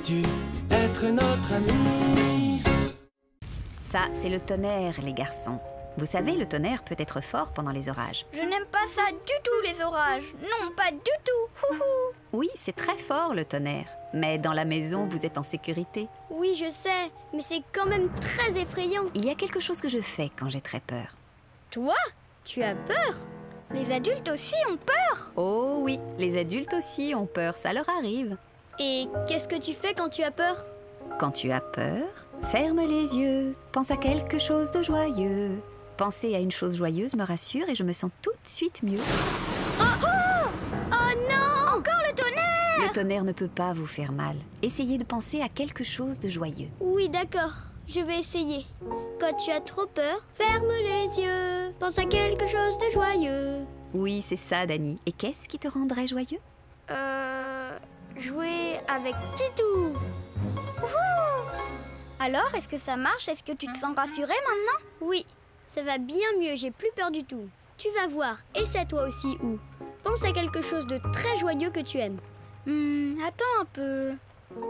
Veux-tu être notre ami? Ça, c'est le tonnerre, les garçons. Vous savez, le tonnerre peut être fort pendant les orages. Je n'aime pas ça du tout, les orages. Non, pas du tout. Houhou. Oui, c'est très fort, le tonnerre. Mais dans la maison, vous êtes en sécurité. Oui, je sais, mais c'est quand même très effrayant. Il y a quelque chose que je fais quand j'ai très peur. Toi, tu as peur? Les adultes aussi ont peur. Oh oui, les adultes aussi ont peur, ça leur arrive. Et qu'est-ce que tu fais quand tu as peur? Quand tu as peur, ferme les yeux, pense à quelque chose de joyeux. Penser à une chose joyeuse me rassure et je me sens tout de suite mieux. Oh non! Encore le tonnerre! Le tonnerre ne peut pas vous faire mal. Essayez de penser à quelque chose de joyeux. Oui, d'accord, je vais essayer. Quand tu as trop peur, ferme les yeux, pense à quelque chose de joyeux. Oui, c'est ça, Dani. Et qu'est-ce qui te rendrait joyeux? Jouer avec Titou. Alors, est-ce que ça marche? Est-ce que tu te sens rassurée maintenant? Oui, ça va bien mieux, j'ai plus peur du tout. Tu vas voir, essaie toi aussi, ou pense à quelque chose de très joyeux que tu aimes. Attends un peu.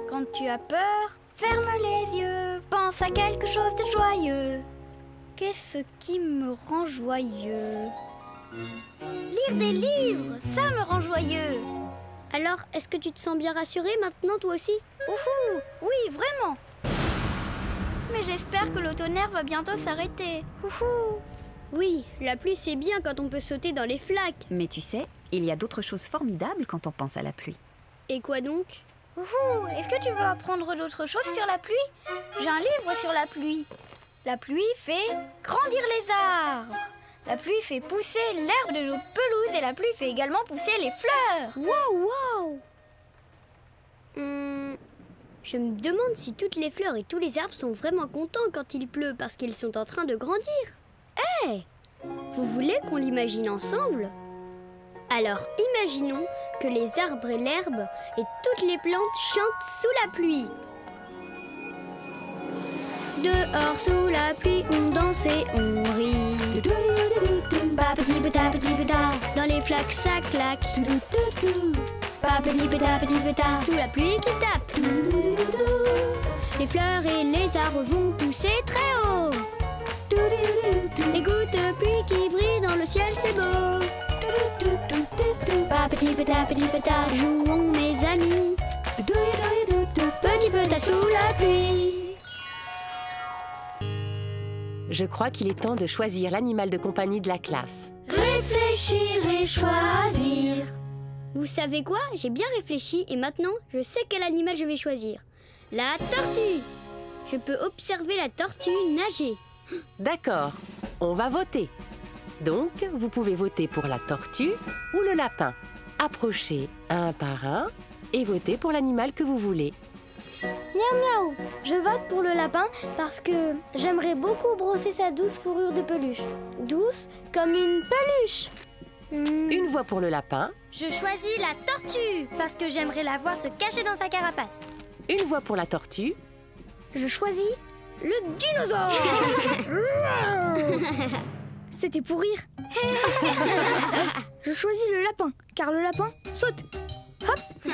Quand tu as peur, ferme les yeux, pense à quelque chose de joyeux. Qu'est-ce qui me rend joyeux? Lire des livres, ça me rend joyeux. Alors, est-ce que tu te sens bien rassuré maintenant toi aussi? Ouhou, oui, vraiment. Mais j'espère que le tonnerre va bientôt s'arrêter. Ouhou. Oui, la pluie c'est bien quand on peut sauter dans les flaques. Mais tu sais, il y a d'autres choses formidables quand on pense à la pluie. Et quoi donc? Ouhou, est-ce que tu veux apprendre d'autres choses sur la pluie? J'ai un livre sur la pluie. La pluie fait grandir les arbres. La pluie fait pousser l'herbe de nos pelouses et la pluie fait également pousser les fleurs. Waouh, waouh! Je me demande si toutes les fleurs et tous les arbres sont vraiment contents quand il pleut parce qu'ils sont en train de grandir. Hé! Vous voulez qu'on l'imagine ensemble? Alors imaginons que les arbres et l'herbe et toutes les plantes chantent sous la pluie. Dehors sous la pluie, on danse et on rit. Papati peta petit peta, dans les flaques ça claque. Papati peta petit peta, sous la pluie qui tape. Les fleurs et les arbres vont pousser très haut. Les gouttes de pluie qui brillent dans le ciel, c'est beau. Papati peta, jouons mes amis. Petit peta sous la pluie. Je crois qu'il est temps de choisir l'animal de compagnie de la classe. Réfléchir et choisir. Vous savez quoi? J'ai bien réfléchi et maintenant je sais quel animal je vais choisir. La tortue. Je peux observer la tortue nager. D'accord, on va voter. Donc, vous pouvez voter pour la tortue ou le lapin. Approchez un par un et votez pour l'animal que vous voulez. Miaou miaou, je vote pour le lapin parce que j'aimerais beaucoup brosser sa douce fourrure de peluche. Douce comme une peluche. Une voix pour le lapin. Je choisis la tortue parce que j'aimerais la voir se cacher dans sa carapace. Une voix pour la tortue. Je choisis le dinosaure. C'était pour rire. Je choisis le lapin car le lapin saute. Hop, hop.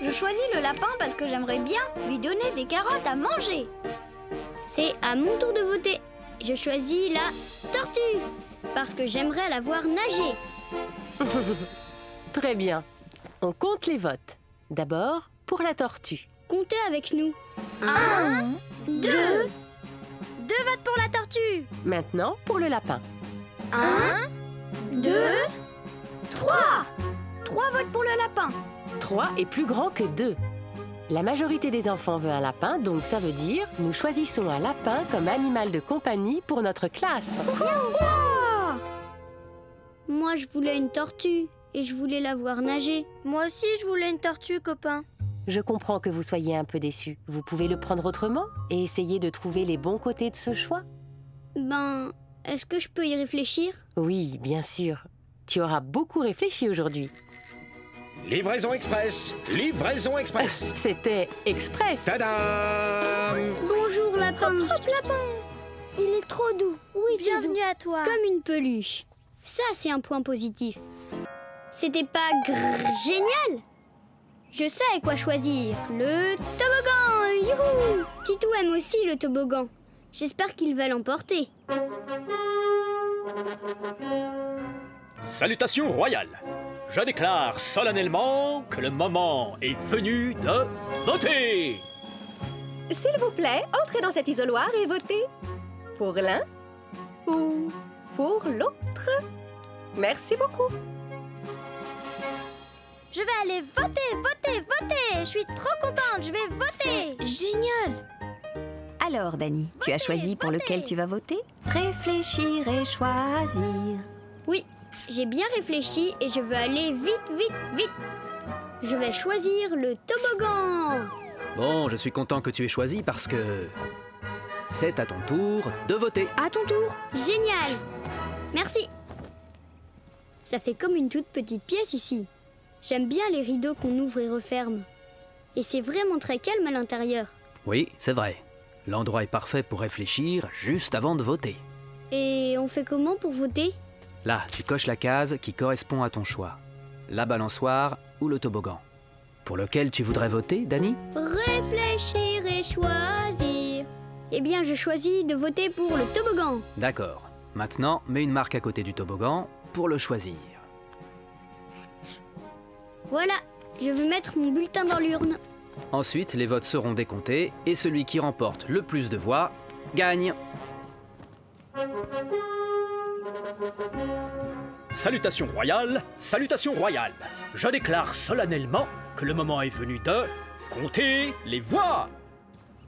Je choisis le lapin parce que j'aimerais bien lui donner des carottes à manger. C'est à mon tour de voter. Je choisis la tortue parce que j'aimerais la voir nager. Très bien. On compte les votes. D'abord, pour la tortue. Comptez avec nous. 1, 2. 2 votes pour la tortue. Maintenant, pour le lapin. 1, 2, 3. 3 votes pour le lapin. 3 est plus grand que 2. La majorité des enfants veut un lapin, donc ça veut dire nous choisissons un lapin comme animal de compagnie pour notre classe. Moi, je voulais une tortue et je voulais la voir nager. Moi aussi, je voulais une tortue, copain. Je comprends que vous soyez un peu déçus. Vous pouvez le prendre autrement et essayer de trouver les bons côtés de ce choix. Ben, est-ce que je peux y réfléchir? Oui, bien sûr. Tu auras beaucoup réfléchi aujourd'hui. Livraison express! Livraison express! C'était express. Tadam! Bonjour, lapin. Lapin, il est trop doux. Oui, Bienvenue à toi. Comme une peluche. Ça, c'est un point positif. C'était pas génial? Je sais quoi choisir. Le toboggan. Youhou! Titou aime aussi le toboggan. J'espère qu'il va l'emporter. Salutations royales. Je déclare solennellement que le moment est venu de voter. S'il vous plaît, entrez dans cet isoloir et votez pour l'un ou pour l'autre. Merci beaucoup. Je vais aller voter. Je suis trop contente, je vais voter. Génial! Alors, Dani, tu as choisi pour lequel tu vas voter? Réfléchir et choisir. Oui, j'ai bien réfléchi et je veux aller vite. Je vais choisir le toboggan. Bon, je suis content que tu aies choisi parce que c'est à ton tour de voter. À ton tour. Génial. Merci. Ça fait comme une toute petite pièce ici. J'aime bien les rideaux qu'on ouvre et referme. Et c'est vraiment très calme à l'intérieur. Oui, c'est vrai. L'endroit est parfait pour réfléchir juste avant de voter. Et on fait comment pour voter? Là, tu coches la case qui correspond à ton choix. La balançoire ou le toboggan. Pour lequel tu voudrais voter, Dani? Réfléchir et choisir. Eh bien, je choisis de voter pour le toboggan. D'accord. Maintenant, mets une marque à côté du toboggan pour le choisir. Voilà, je vais mettre mon bulletin dans l'urne. Ensuite, les votes seront décomptés et celui qui remporte le plus de voix gagne. Salutations royales. Je déclare solennellement que le moment est venu de compter les voix.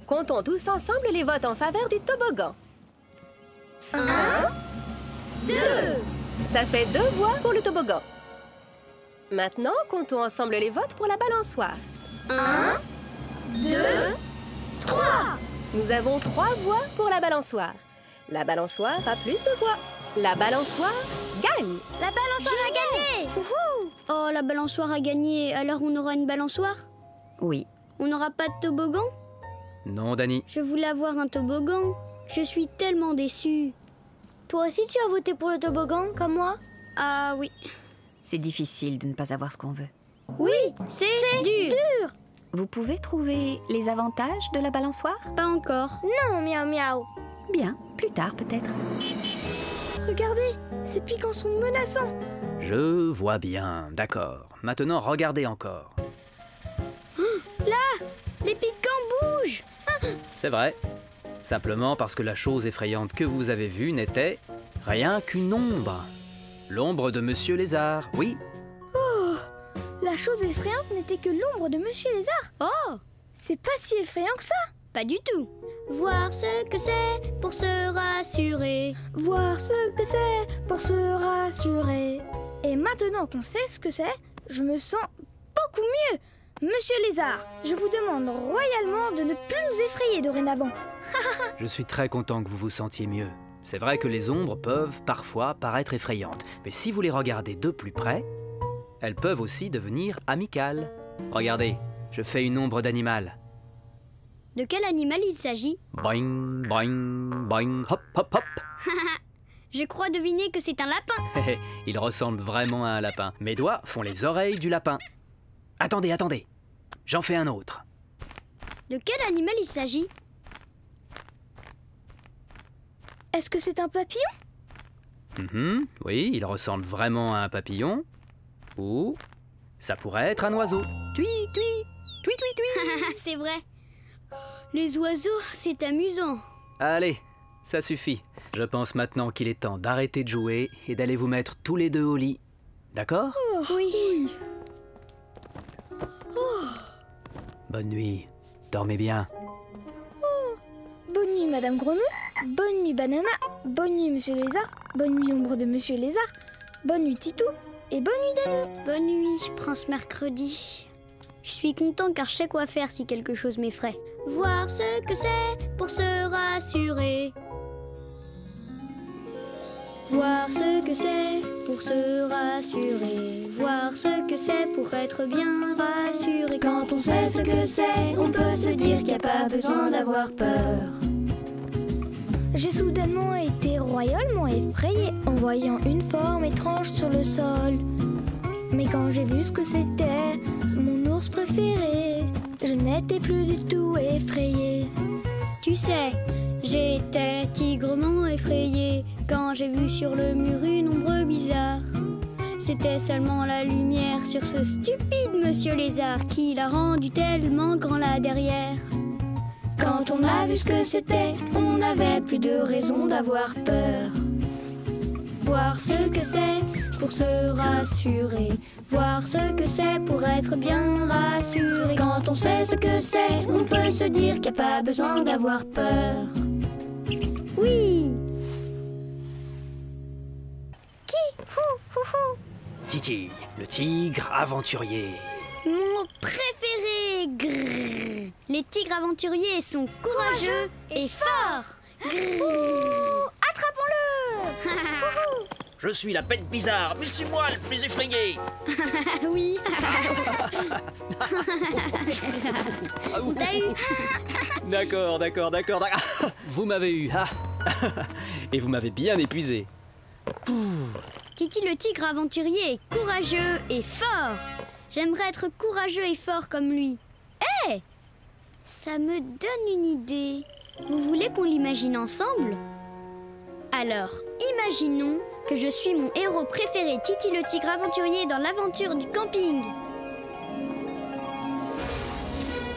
Comptons tous ensemble les votes en faveur du toboggan. 1, 2. Ça fait 2 voix pour le toboggan. Maintenant, comptons ensemble les votes pour la balançoire. 1, 2, 3. Nous avons 3 voix pour la balançoire. La balançoire a plus de voix. La balançoire gagne. La balançoire a gagné. Oh, la balançoire a gagné, alors on aura une balançoire? Oui. On n'aura pas de toboggan? Non, Dani. Je voulais avoir un toboggan. Je suis tellement déçue. Toi aussi, tu as voté pour le toboggan, comme moi? Ah oui. C'est difficile de ne pas avoir ce qu'on veut. Oui, c'est dur. Vous pouvez trouver les avantages de la balançoire? Pas encore. Non, miaou miaou. Bien, plus tard peut-être. Regardez, ces piquants sont menaçants. Je vois bien, d'accord. Maintenant, regardez encore. Les piquants bougent. C'est vrai. Simplement parce que la chose effrayante que vous avez vue n'était rien qu'une ombre. L'ombre de Monsieur Lézard, oui. La chose effrayante n'était que l'ombre de Monsieur Lézard. Oh, C'est pas si effrayant que ça. pas du tout. Voir ce que c'est pour se rassurer. Voir ce que c'est pour se rassurer. Et maintenant qu'on sait ce que c'est, je me sens beaucoup mieux. Monsieur Lézard, je vous demande royalement de ne plus nous effrayer dorénavant. Je suis très content que vous vous sentiez mieux. C'est vrai que les ombres peuvent parfois paraître effrayantes, mais si vous les regardez de plus près, elles peuvent aussi devenir amicales. Regardez, je fais une ombre d'animal. De quel animal il s'agit? Boing, boing, boing, hop, hop, hop. Je crois deviner que c'est un lapin. Il ressemble vraiment à un lapin. Mes doigts font les oreilles du lapin. Attendez, attendez. J'en fais un autre. De quel animal il s'agit? Est-ce que c'est un papillon? Oui, il ressemble vraiment à un papillon. Ou ça pourrait être un oiseau. Tui, tui, tui, tui, tui. C'est vrai. Les oiseaux, c'est amusant. Allez, ça suffit. Je pense maintenant qu'il est temps d'arrêter de jouer et d'aller vous mettre tous les deux au lit. D'accord? Oui. Bonne nuit. Dormez bien. Bonne nuit, Madame Grenouille. Bonne nuit, Banana. Bonne nuit, Monsieur Lézard. Bonne nuit, ombre de Monsieur Lézard. Bonne nuit, Titou. Et bonne nuit, Dani. Bonne nuit, Prince Mercredi. Je suis content car je sais quoi faire si quelque chose m'effraie. Voir ce que c'est pour se rassurer. Voir ce que c'est pour se rassurer. Voir ce que c'est pour être bien rassuré. Quand on sait ce que c'est, on peut se dire qu'il n'y a pas besoin d'avoir peur. J'ai soudainement été royalement effrayée en voyant une forme étrange sur le sol. Mais quand j'ai vu ce que c'était, mon ours préféré. Je n'étais plus du tout effrayée. Tu sais, j'étais tigrement effrayée quand j'ai vu sur le mur une ombre bizarre. C'était seulement la lumière sur ce stupide monsieur lézard qui l'a rendu tellement grand là derrière. Quand on a vu ce que c'était, on n'avait plus de raison d'avoir peur. Voir ce que c'est pour se rassurer. Voir ce que c'est pour être bien rassuré. Quand on sait ce que c'est, on peut se dire qu'il n'y a pas besoin d'avoir peur. Oui. Titi, le tigre aventurier. Mon préféré. Grrr. Les tigres aventuriers sont courageux et forts. Attrapons-le. Je suis la bête bizarre, mais c'est moi le plus effrayé. Oui. T'as eu. D'accord. Vous m'avez eu. Ah. Et vous m'avez bien épuisé. Titi le tigre aventurier est courageux et fort. J'aimerais être courageux et fort comme lui. Hé! Ça me donne une idée. Vous voulez qu'on l'imagine ensemble? Alors, imaginons que je suis mon héros préféré, Titi le tigre aventurier dans l'aventure du camping.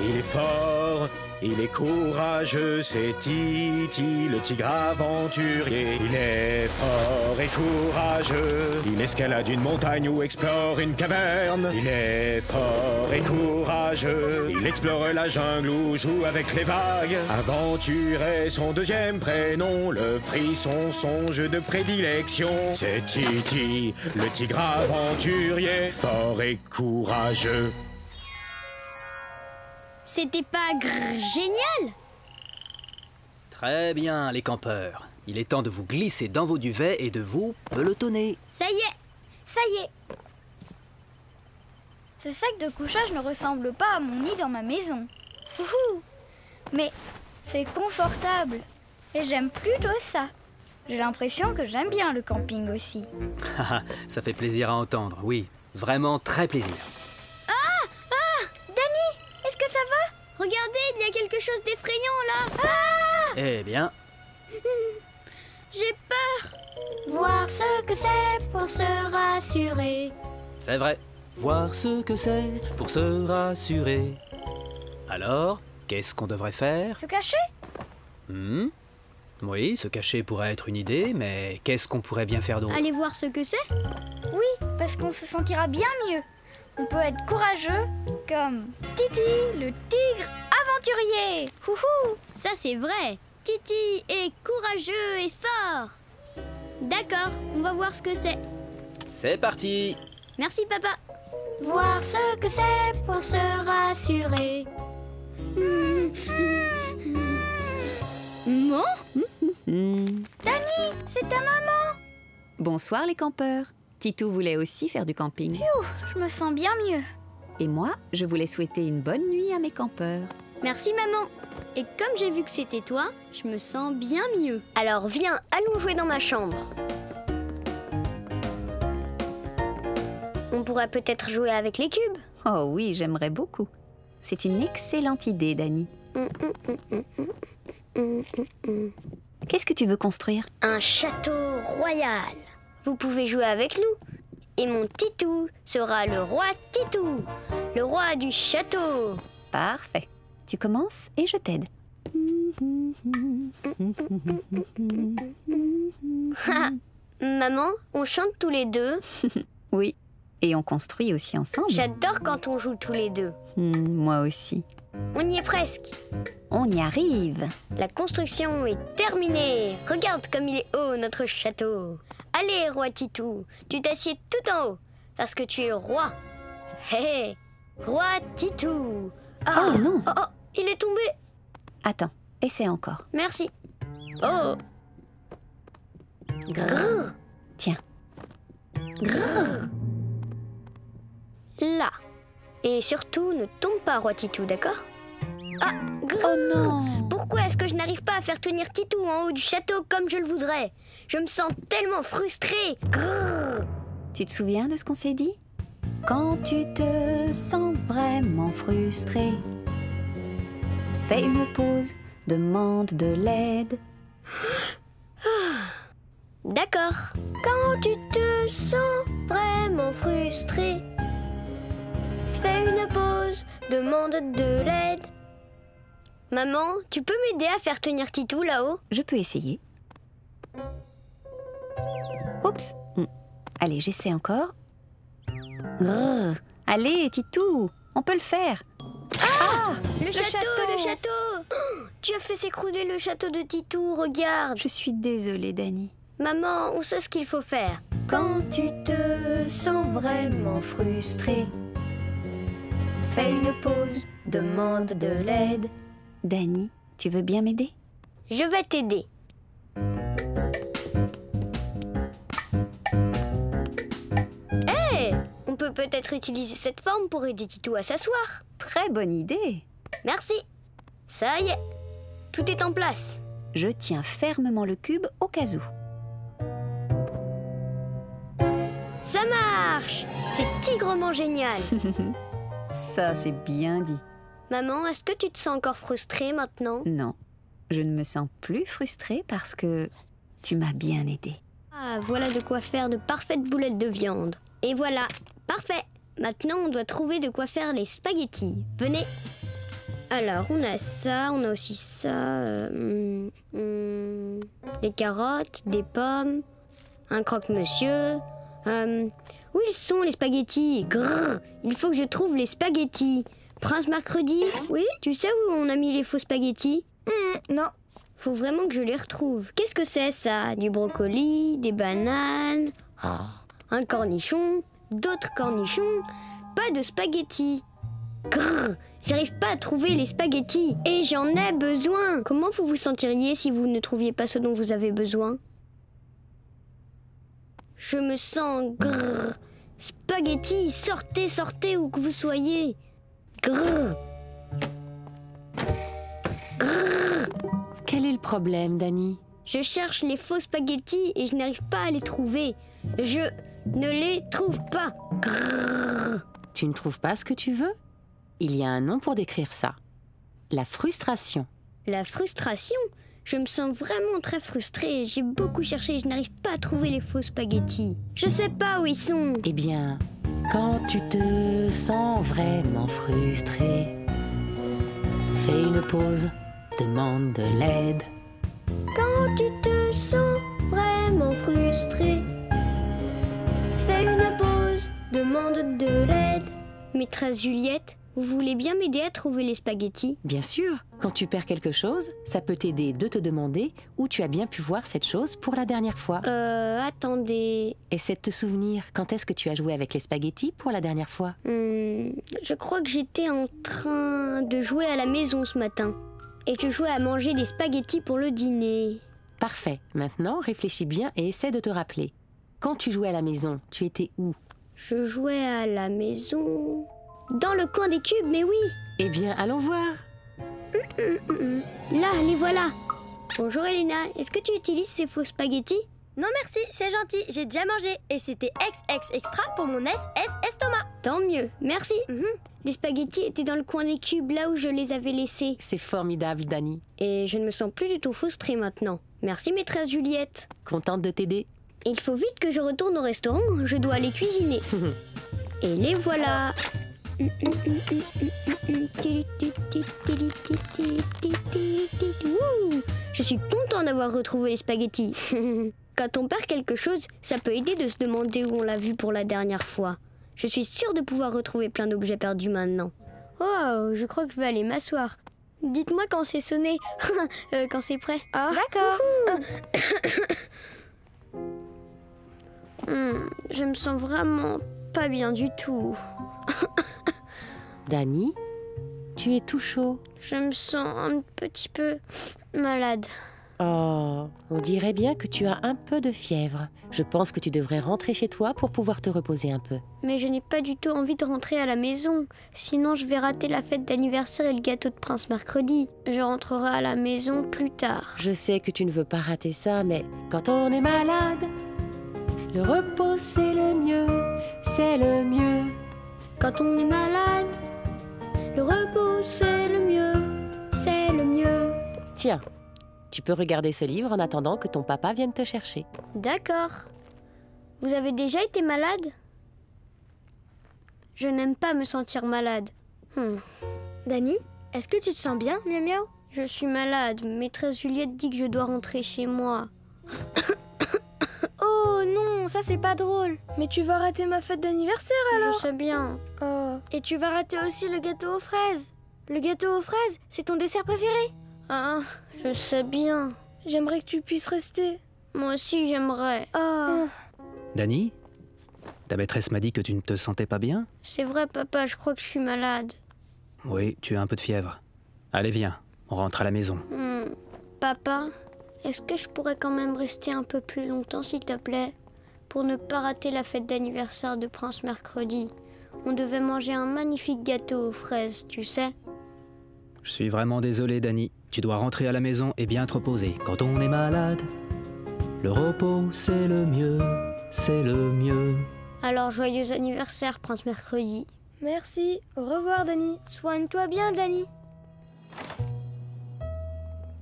Il est fort, il est courageux, c'est Titi, le tigre aventurier. Il est fort et courageux, il escalade une montagne ou explore une caverne. Il est fort et courageux, il explore la jungle ou joue avec les vagues. Aventure est son deuxième prénom, le frisson son jeu de prédilection. C'est Titi, le tigre aventurier, fort et courageux. C'était pas génial? Très bien, les campeurs. Il est temps de vous glisser dans vos duvets et de vous pelotonner. Ça y est. Ce sac de couchage ne ressemble pas à mon nid dans ma maison. Wouhou. Mais c'est confortable. Et j'aime plutôt ça. J'ai l'impression que j'aime bien le camping aussi. Ça fait plaisir à entendre, oui. Vraiment très plaisir. Est-ce que ça va? Regardez, il y a quelque chose d'effrayant là. Eh bien, J'ai peur. Voir ce que c'est pour se rassurer. c'est vrai. Voir ce que c'est pour se rassurer. Alors, qu'est-ce qu'on devrait faire? Se cacher? Oui, se cacher pourrait être une idée, mais qu'est-ce qu'on pourrait bien faire d'autre? Allez voir ce que c'est. Oui, parce qu'on se sentira bien mieux. On peut être courageux comme Titi, le tigre aventurier. Houhou. Ça c'est vrai. Titi est courageux et fort. D'accord, on va voir ce que c'est. C'est parti! Merci papa. Voir ce que c'est pour se rassurer. Mon Dani, c'est ta maman. Bonsoir les campeurs. Titou voulait aussi faire du camping. Je me sens bien mieux. Et moi, je voulais souhaiter une bonne nuit à mes campeurs. Merci maman. Et comme j'ai vu que c'était toi, je me sens bien mieux. Alors viens, allons jouer dans ma chambre. On pourrait peut-être jouer avec les cubes. Oh oui, j'aimerais beaucoup. C'est une excellente idée, Dani. Qu'est-ce que tu veux construire? Un château royal. Vous pouvez jouer avec nous. Et mon Titou sera le roi Titou, le roi du château. Parfait. Tu commences et je t'aide. Maman, on chante tous les deux. Oui, et on construit aussi ensemble. J'adore quand on joue tous les deux. Moi aussi. On y est presque. On y arrive. La construction est terminée. Regarde comme il est haut, notre château. Allez, roi Titou, tu t'assieds tout en haut, parce que tu es le roi. Hé, hey, roi Titou. Oh non. Oh, il est tombé. Attends, essaie encore. Merci. Oh. Grrr. Tiens. Grrr. Là. Et surtout, ne tombe pas, roi Titou, d'accord? Ah, grrr. Oh non. Pourquoi est-ce que je n'arrive pas à faire tenir Titou en haut du château comme je le voudrais? Je me sens tellement frustrée. Grrr. Tu te souviens de ce qu'on s'est dit? Quand tu te sens vraiment frustré, fais une pause, demande de l'aide. D'accord. Quand tu te sens vraiment frustré, fais une pause, demande de l'aide. Maman, tu peux m'aider à faire tenir Titou là-haut? Je peux essayer. Oups. Allez, j'essaie encore. Grrr. Allez, Titou, on peut le faire. Le château. Oh, tu as fait s'écrouler le château de Titou, regarde. Je suis désolée, Dani. Maman, on sait ce qu'il faut faire. Quand tu te sens vraiment frustré, fais une pause, demande de l'aide. Dani, tu veux bien m'aider? Je vais t'aider. Hé, on peut peut-être utiliser cette forme pour aider Titou à s'asseoir. Très bonne idée. Merci. Ça y est, tout est en place. Je tiens fermement le cube au cas où. Ça marche! C'est tigrement génial. Ça, c'est bien dit. Maman, est-ce que tu te sens encore frustrée maintenant? Non, je ne me sens plus frustrée parce que tu m'as bien aidée. Ah, voilà de quoi faire de parfaites boulettes de viande. Et voilà, parfait. Maintenant, on doit trouver de quoi faire les spaghettis. Venez. Alors, on a ça, on a aussi ça. Des carottes, des pommes, un croque-monsieur. Où ils sont les spaghettis? Grrr, il faut que je trouve les spaghettis. Prince Mercredi? Oui? Tu sais où on a mis les faux spaghettis? Non. Faut vraiment que je les retrouve. Qu'est-ce que c'est ça? Du brocoli, des bananes, un cornichon, d'autres cornichons, pas de spaghettis. Grrr, j'arrive pas à trouver les spaghettis et j'en ai besoin. Comment vous vous sentiriez si vous ne trouviez pas ce dont vous avez besoin? Je me sens grrr. Spaghettis, sortez, sortez où que vous soyez. Grrr. Grrr. Quel est le problème, Dani? Je cherche les faux spaghettis et je n'arrive pas à les trouver. Je ne les trouve pas. Grrr. Tu ne trouves pas ce que tu veux? Il y a un nom pour décrire ça. La frustration. La frustration? Je me sens vraiment très frustrée. J'ai beaucoup cherché et je n'arrive pas à trouver les faux spaghettis. Je sais pas où ils sont. Eh bien, quand tu te sens vraiment frustré, fais une pause, demande de l'aide. Quand tu te sens vraiment frustré, fais une pause, demande de l'aide. Maîtresse Juliette, vous voulez bien m'aider à trouver les spaghettis? Bien sûr, quand tu perds quelque chose, ça peut t'aider de te demander où tu as bien pu voir cette chose pour la dernière fois. Attendez... Essaie de te souvenir, quand est-ce que tu as joué avec les spaghettis pour la dernière fois? Je crois que j'étais en train de jouer à la maison ce matin. Et je jouais à manger des spaghettis pour le dîner. Parfait. Maintenant, réfléchis bien et essaie de te rappeler. Quand tu jouais à la maison, tu étais où? Je jouais à la maison... Dans le coin des cubes, mais oui. Eh bien, allons voir. Là, les voilà. Bonjour Elena, est-ce que tu utilises ces faux spaghettis? Non merci, c'est gentil, j'ai déjà mangé. Et c'était XX extra pour mon SS estomac. Tant mieux, merci. Les spaghettis étaient dans le coin des cubes, là où je les avais laissés. C'est formidable, Dani. Et je ne me sens plus du tout frustrée maintenant. Merci maîtresse Juliette. Contente de t'aider. Il faut vite que je retourne au restaurant, je dois aller cuisiner. Et les voilà. Je suis content d'avoir retrouvé les spaghettis. Quand on perd quelque chose, ça peut aider de se demander où on l'a vu pour la dernière fois. Je suis sûre de pouvoir retrouver plein d'objets perdus maintenant. Oh, je crois que je vais aller m'asseoir. Dites-moi quand c'est sonné, quand c'est prêt. Ah, d'accord. Je me sens vraiment pas bien du tout. Dani, tu es tout chaud. Je me sens un petit peu malade. Oh, on dirait bien que tu as un peu de fièvre. Je pense que tu devrais rentrer chez toi pour pouvoir te reposer un peu. Mais je n'ai pas du tout envie de rentrer à la maison. Sinon, je vais rater la fête d'anniversaire et le gâteau de Prince Mercredi. Je rentrerai à la maison plus tard. Je sais que tu ne veux pas rater ça, mais quand on est malade, le repos c'est le mieux, c'est le mieux. quand on est malade. Le repos, c'est le mieux, c'est le mieux. Tiens, tu peux regarder ce livre en attendant que ton papa vienne te chercher. D'accord. Vous avez déjà été malade? Je n'aime pas me sentir malade. Dani, est-ce que tu te sens bien, Miao Miao? Je suis malade. Maîtresse Juliette dit que je dois rentrer chez moi. Oh non, ça c'est pas drôle. Mais tu vas rater ma fête d'anniversaire alors? Je sais bien. Oh. Et tu vas rater aussi le gâteau aux fraises. Le gâteau aux fraises, c'est ton dessert préféré? Ah, je sais bien. J'aimerais que tu puisses rester. Moi aussi, j'aimerais. Oh. Dani, ta maîtresse m'a dit que tu ne te sentais pas bien? C'est vrai, papa, je crois que je suis malade. Oui, tu as un peu de fièvre. Allez, viens, on rentre à la maison. Papa, est-ce que je pourrais quand même rester un peu plus longtemps, s'il te plaît, pour ne pas rater la fête d'anniversaire de Prince mercredi? On devait manger un magnifique gâteau aux fraises, tu sais. Je suis vraiment désolé, Dani. Tu dois rentrer à la maison et bien te reposer. Quand on est malade, le repos, c'est le mieux, c'est le mieux. Alors, joyeux anniversaire, Prince mercredi. Merci. Au revoir, Dani. Soigne-toi bien, Dani.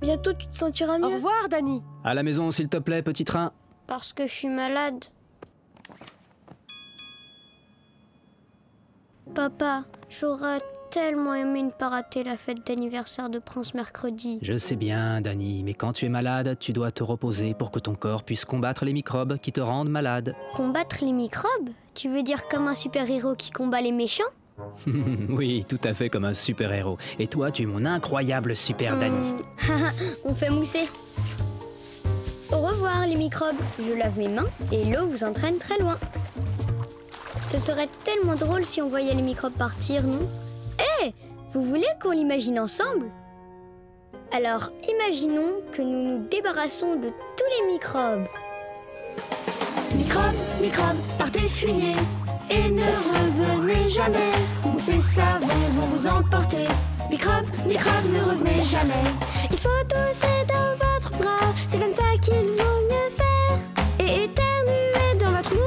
Bientôt, tu te sentiras mieux. Au revoir, Dani. À la maison, s'il te plaît, petit train. Parce que je suis malade. Papa, j'aurais tellement aimé ne pas rater la fête d'anniversaire de Prince mercredi. Je sais bien, Dani, mais quand tu es malade, tu dois te reposer pour que ton corps puisse combattre les microbes qui te rendent malade. Combattre les microbes? Tu veux dire comme un super-héros qui combat les méchants? Oui, tout à fait comme un super-héros. Et toi, tu es mon incroyable super Dani. On fait mousser. Au revoir les microbes. Je lave mes mains et l'eau vous entraîne très loin. Ce serait tellement drôle si on voyait les microbes partir, non? Hé, vous voulez qu'on l'imagine ensemble? Alors, imaginons que nous nous débarrassons de tous les microbes. Microbes, microbes, partez fuyez et ne revenez jamais. Mousse et savon vont vous emporter. Microbes, microbes, ne revenez jamais. Il faut tousser dans votre bras, c'est comme ça qu'il vaut mieux faire. Et éternuer dans votre mou.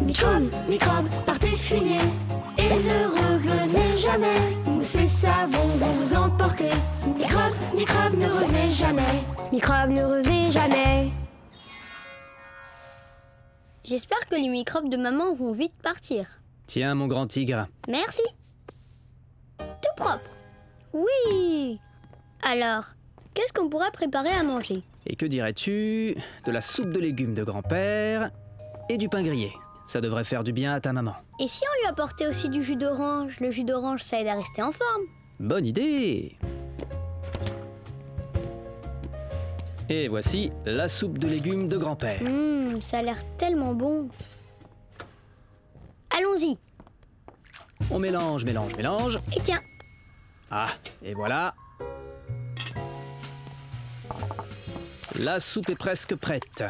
Microbes, microbes, partez fuyez et ne revenez jamais. Mousse et savon vont vous emporter. Microbes, microbes, ne revenez jamais. Microbes, ne revenez jamais. J'espère que les microbes de maman vont vite partir. Tiens, mon grand tigre. Merci. Tout propre. Oui. Alors, qu'est-ce qu'on pourrait préparer à manger? Et que dirais-tu de la soupe de légumes de grand-père et du pain grillé? Ça devrait faire du bien à ta maman. Et si on lui apportait aussi du jus d'orange? Le jus d'orange, ça aide à rester en forme. Bonne idée! Et voici la soupe de légumes de grand-père. Ça a l'air tellement bon. Allons-y. On mélange, mélange, mélange. Et tiens. Ah, et voilà. La soupe est presque prête.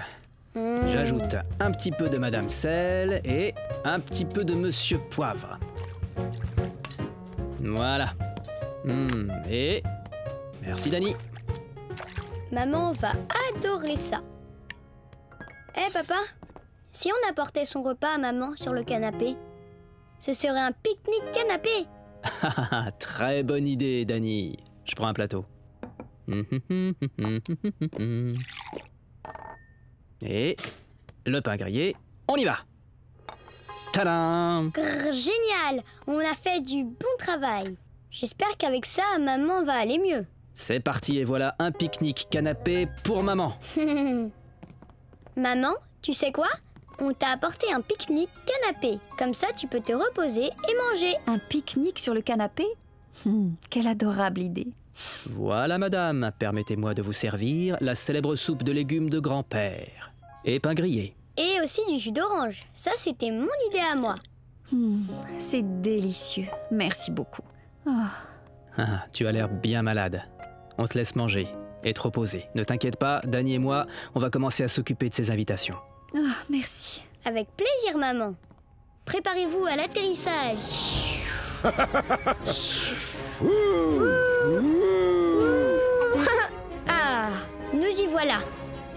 J'ajoute un petit peu de Madame Sel et un petit peu de Monsieur Poivre. Voilà. Et merci, Dani. Maman va adorer ça. Hé, papa, si on apportait son repas à maman sur le canapé, ce serait un pique-nique canapé. Très bonne idée, Dani. Je prends un plateau. Et le pain grillé, on y va. Tadam! Génial! On a fait du bon travail. J'espère qu'avec ça, maman va aller mieux. C'est parti et voilà un pique-nique canapé pour maman. Maman, tu sais quoi? On t'a apporté un pique-nique canapé. Comme ça, tu peux te reposer et manger. Un pique-nique sur le canapé? Quelle adorable idée. Voilà, madame. Permettez-moi de vous servir la célèbre soupe de légumes de grand-père. Et pain grillé. Et aussi du jus d'orange. Ça, c'était mon idée à moi. C'est délicieux. Merci beaucoup. Tu as l'air bien malade. On te laisse manger et te reposer. Ne t'inquiète pas, Dani et moi, on va commencer à s'occuper de ces invitations. Merci. Avec plaisir, maman. Préparez-vous à l'atterrissage. Nous y voilà.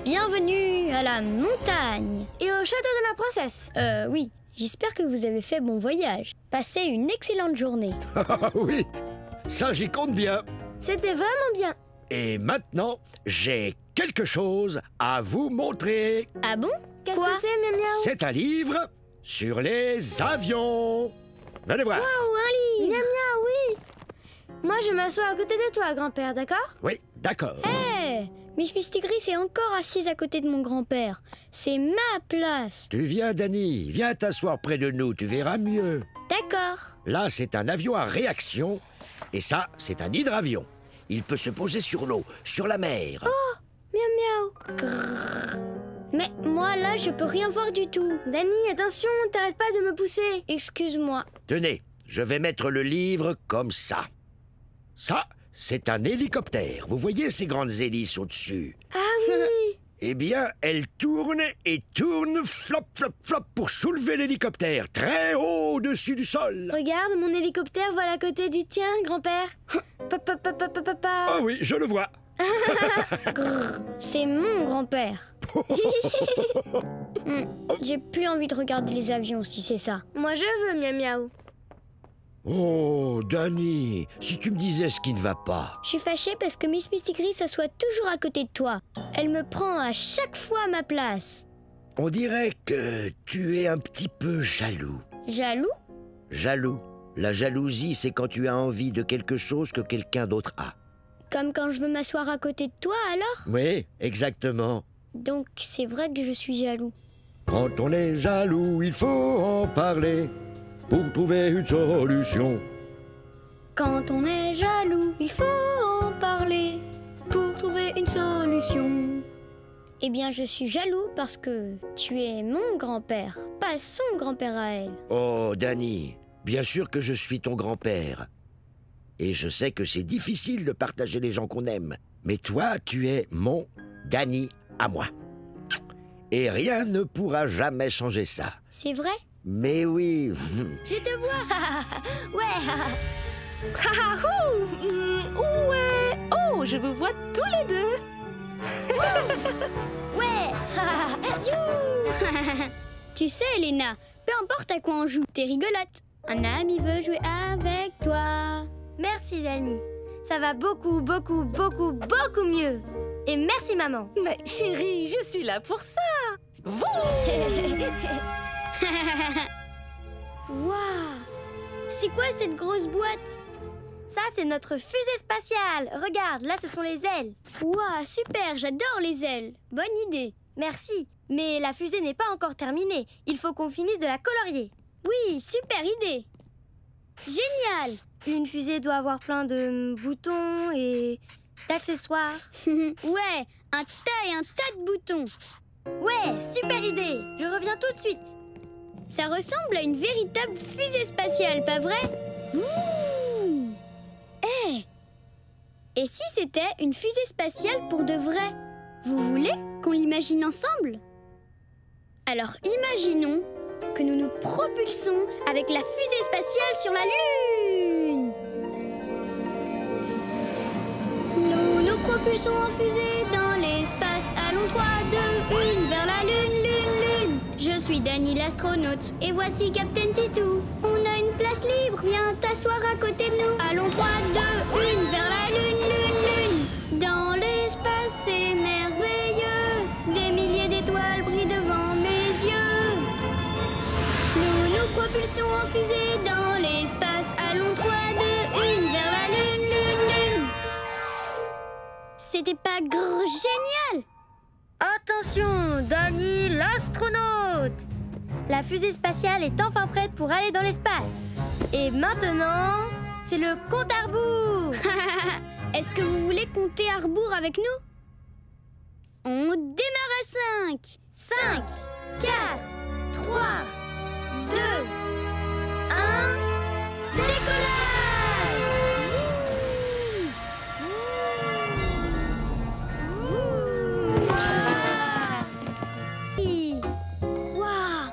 Bienvenue à la montagne. Et au château de la princesse. Oui. J'espère que vous avez fait bon voyage. Passez une excellente journée. Ah oui, ça j'y compte bien. C'était vraiment bien. Et maintenant, j'ai quelque chose à vous montrer. Ah bon? Qu'est-ce que c'est, Miam Miam? C'est un livre sur les avions. Venez voir. Waouh, un livre! Miam Miam, oui! Moi, je m'assois à côté de toi, grand-père, d'accord? Oui, d'accord. Hé! Miss Mystigris est encore assise à côté de mon grand-père. C'est ma place. Tu viens, Danny. Viens t'asseoir près de nous, tu verras mieux. D'accord. Là, c'est un avion à réaction. Et ça, c'est un hydravion. Il peut se poser sur l'eau, sur la mer. Oh! Miam Miam! Mais moi, là, je peux rien voir du tout. Danny, attention, t'arrêtes pas de me pousser. Excuse-moi. Tenez, je vais mettre le livre comme ça. Ça, c'est un hélicoptère. Vous voyez ces grandes hélices au-dessus? Ah oui! Eh bien, elle tourne et tourne, flop, flop, flop, pour soulever l'hélicoptère très haut au-dessus du sol. Regarde, mon hélicoptère vole à côté du tien, grand-père. Ah oui, je le vois. C'est mon grand-père. J'ai plus envie de regarder les avions si c'est ça. Moi, je veux, Miam Miam. Oh, Danny, si tu me disais ce qui ne va pas. Je suis fâchée parce que Miss Mystigris s'assoit toujours à côté de toi. Elle me prend à chaque fois ma place. On dirait que tu es un petit peu jaloux. Jaloux? Jaloux. La jalousie, c'est quand tu as envie de quelque chose que quelqu'un d'autre a. Comme quand je veux m'asseoir à côté de toi, alors? Oui, exactement. Donc c'est vrai que je suis jaloux. Quand on est jaloux, il faut en parler pour trouver une solution. Quand on est jaloux, il faut en parler pour trouver une solution. Eh bien, je suis jaloux parce que tu es mon grand-père, pas son grand-père à elle. Oh, Danny, bien sûr que je suis ton grand-père. Et je sais que c'est difficile de partager les gens qu'on aime. Mais toi, tu es mon Danny à moi. Et rien ne pourra jamais changer ça. C'est vrai? Mais oui. Je te vois. Ouais. Ouais. Oh, je vous vois tous les deux. Ouais. Tu sais, Elena, peu importe à quoi on joue, t'es rigolote. Un ami veut jouer avec toi. Merci, Danny. Ça va beaucoup, beaucoup, beaucoup, beaucoup mieux. Et merci, maman. Mais chérie, je suis là pour ça. Waouh! C'est quoi cette grosse boîte? Ça, c'est notre fusée spatiale. Regarde, là, ce sont les ailes. Waouh, super, j'adore les ailes. Bonne idée. Merci. Mais la fusée n'est pas encore terminée. Il faut qu'on finisse de la colorier. Oui, super idée. Génial. Une fusée doit avoir plein de boutons et d'accessoires. Ouais, un tas et un tas de boutons. Ouais, super idée. Je reviens tout de suite. Ça ressemble à une véritable fusée spatiale, pas vrai? Ouh. Hey. Et si c'était une fusée spatiale pour de vrai? Vous voulez qu'on l'imagine ensemble? Alors imaginons que nous nous propulsons avec la fusée spatiale sur la Lune. Nous nous propulsons en fusée dans l'espace. Allons 3, 2, 1 vers la Lune, Lune, Lune. Je suis Danny l'astronaute et voici Captain Titou. On a une place libre, viens t'asseoir à côté de nous. Allons 3, 2, 1 vers la Lune, Lune, Lune. Dans l'espace c'est merveilleux. Des milliers d'étoiles brillent devant mes yeux. Nous nous propulsons en fusée dans l'espace. Allons 3, 2, 1 vers la Lune, Lune, Lune. C'était pas génial? Attention, Danny l'astronaute! La fusée spatiale est enfin prête pour aller dans l'espace. Et maintenant, c'est le compte à rebours. Est-ce que vous voulez compter à rebours avec nous? On démarre à 5. 5, 4, 3, 2, 1, décollage! Waouh!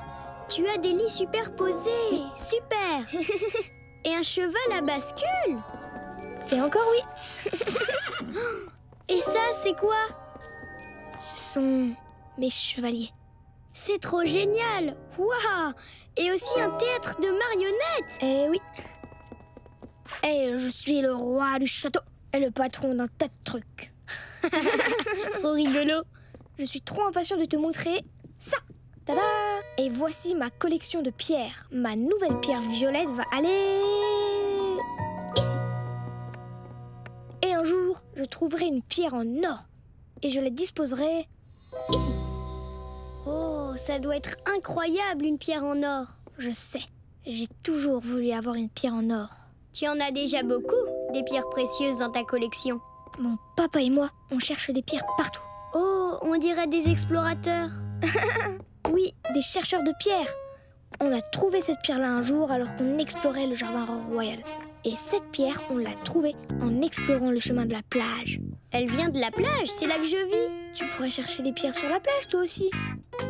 Tu as des lits superposés. Super. Et un cheval à bascule. C'est encore oui. Et ça, c'est quoi? Ce sont mes chevaliers. C'est trop génial! Waouh! Et aussi un théâtre de marionnettes! Eh oui. Et je suis le roi du château et le patron d'un tas de trucs. Trop rigolo! Je suis trop impatient de te montrer ça. Tada! Et voici ma collection de pierres. Ma nouvelle pierre violette va aller ici. Et un jour, je trouverai une pierre en or et je la disposerai ici. Oh, ça doit être incroyable, une pierre en or. Je sais, j'ai toujours voulu avoir une pierre en or. Tu en as déjà beaucoup, des pierres précieuses dans ta collection. Mon papa et moi, on cherche des pierres partout. Oh, on dirait des explorateurs. Oui, des chercheurs de pierres. On a trouvé cette pierre-là un jour alors qu'on explorait le jardin royal. Et cette pierre, on l'a trouvée en explorant le chemin de la plage. Elle vient de la plage, c'est là que je vis. Tu pourrais chercher des pierres sur la plage, toi aussi.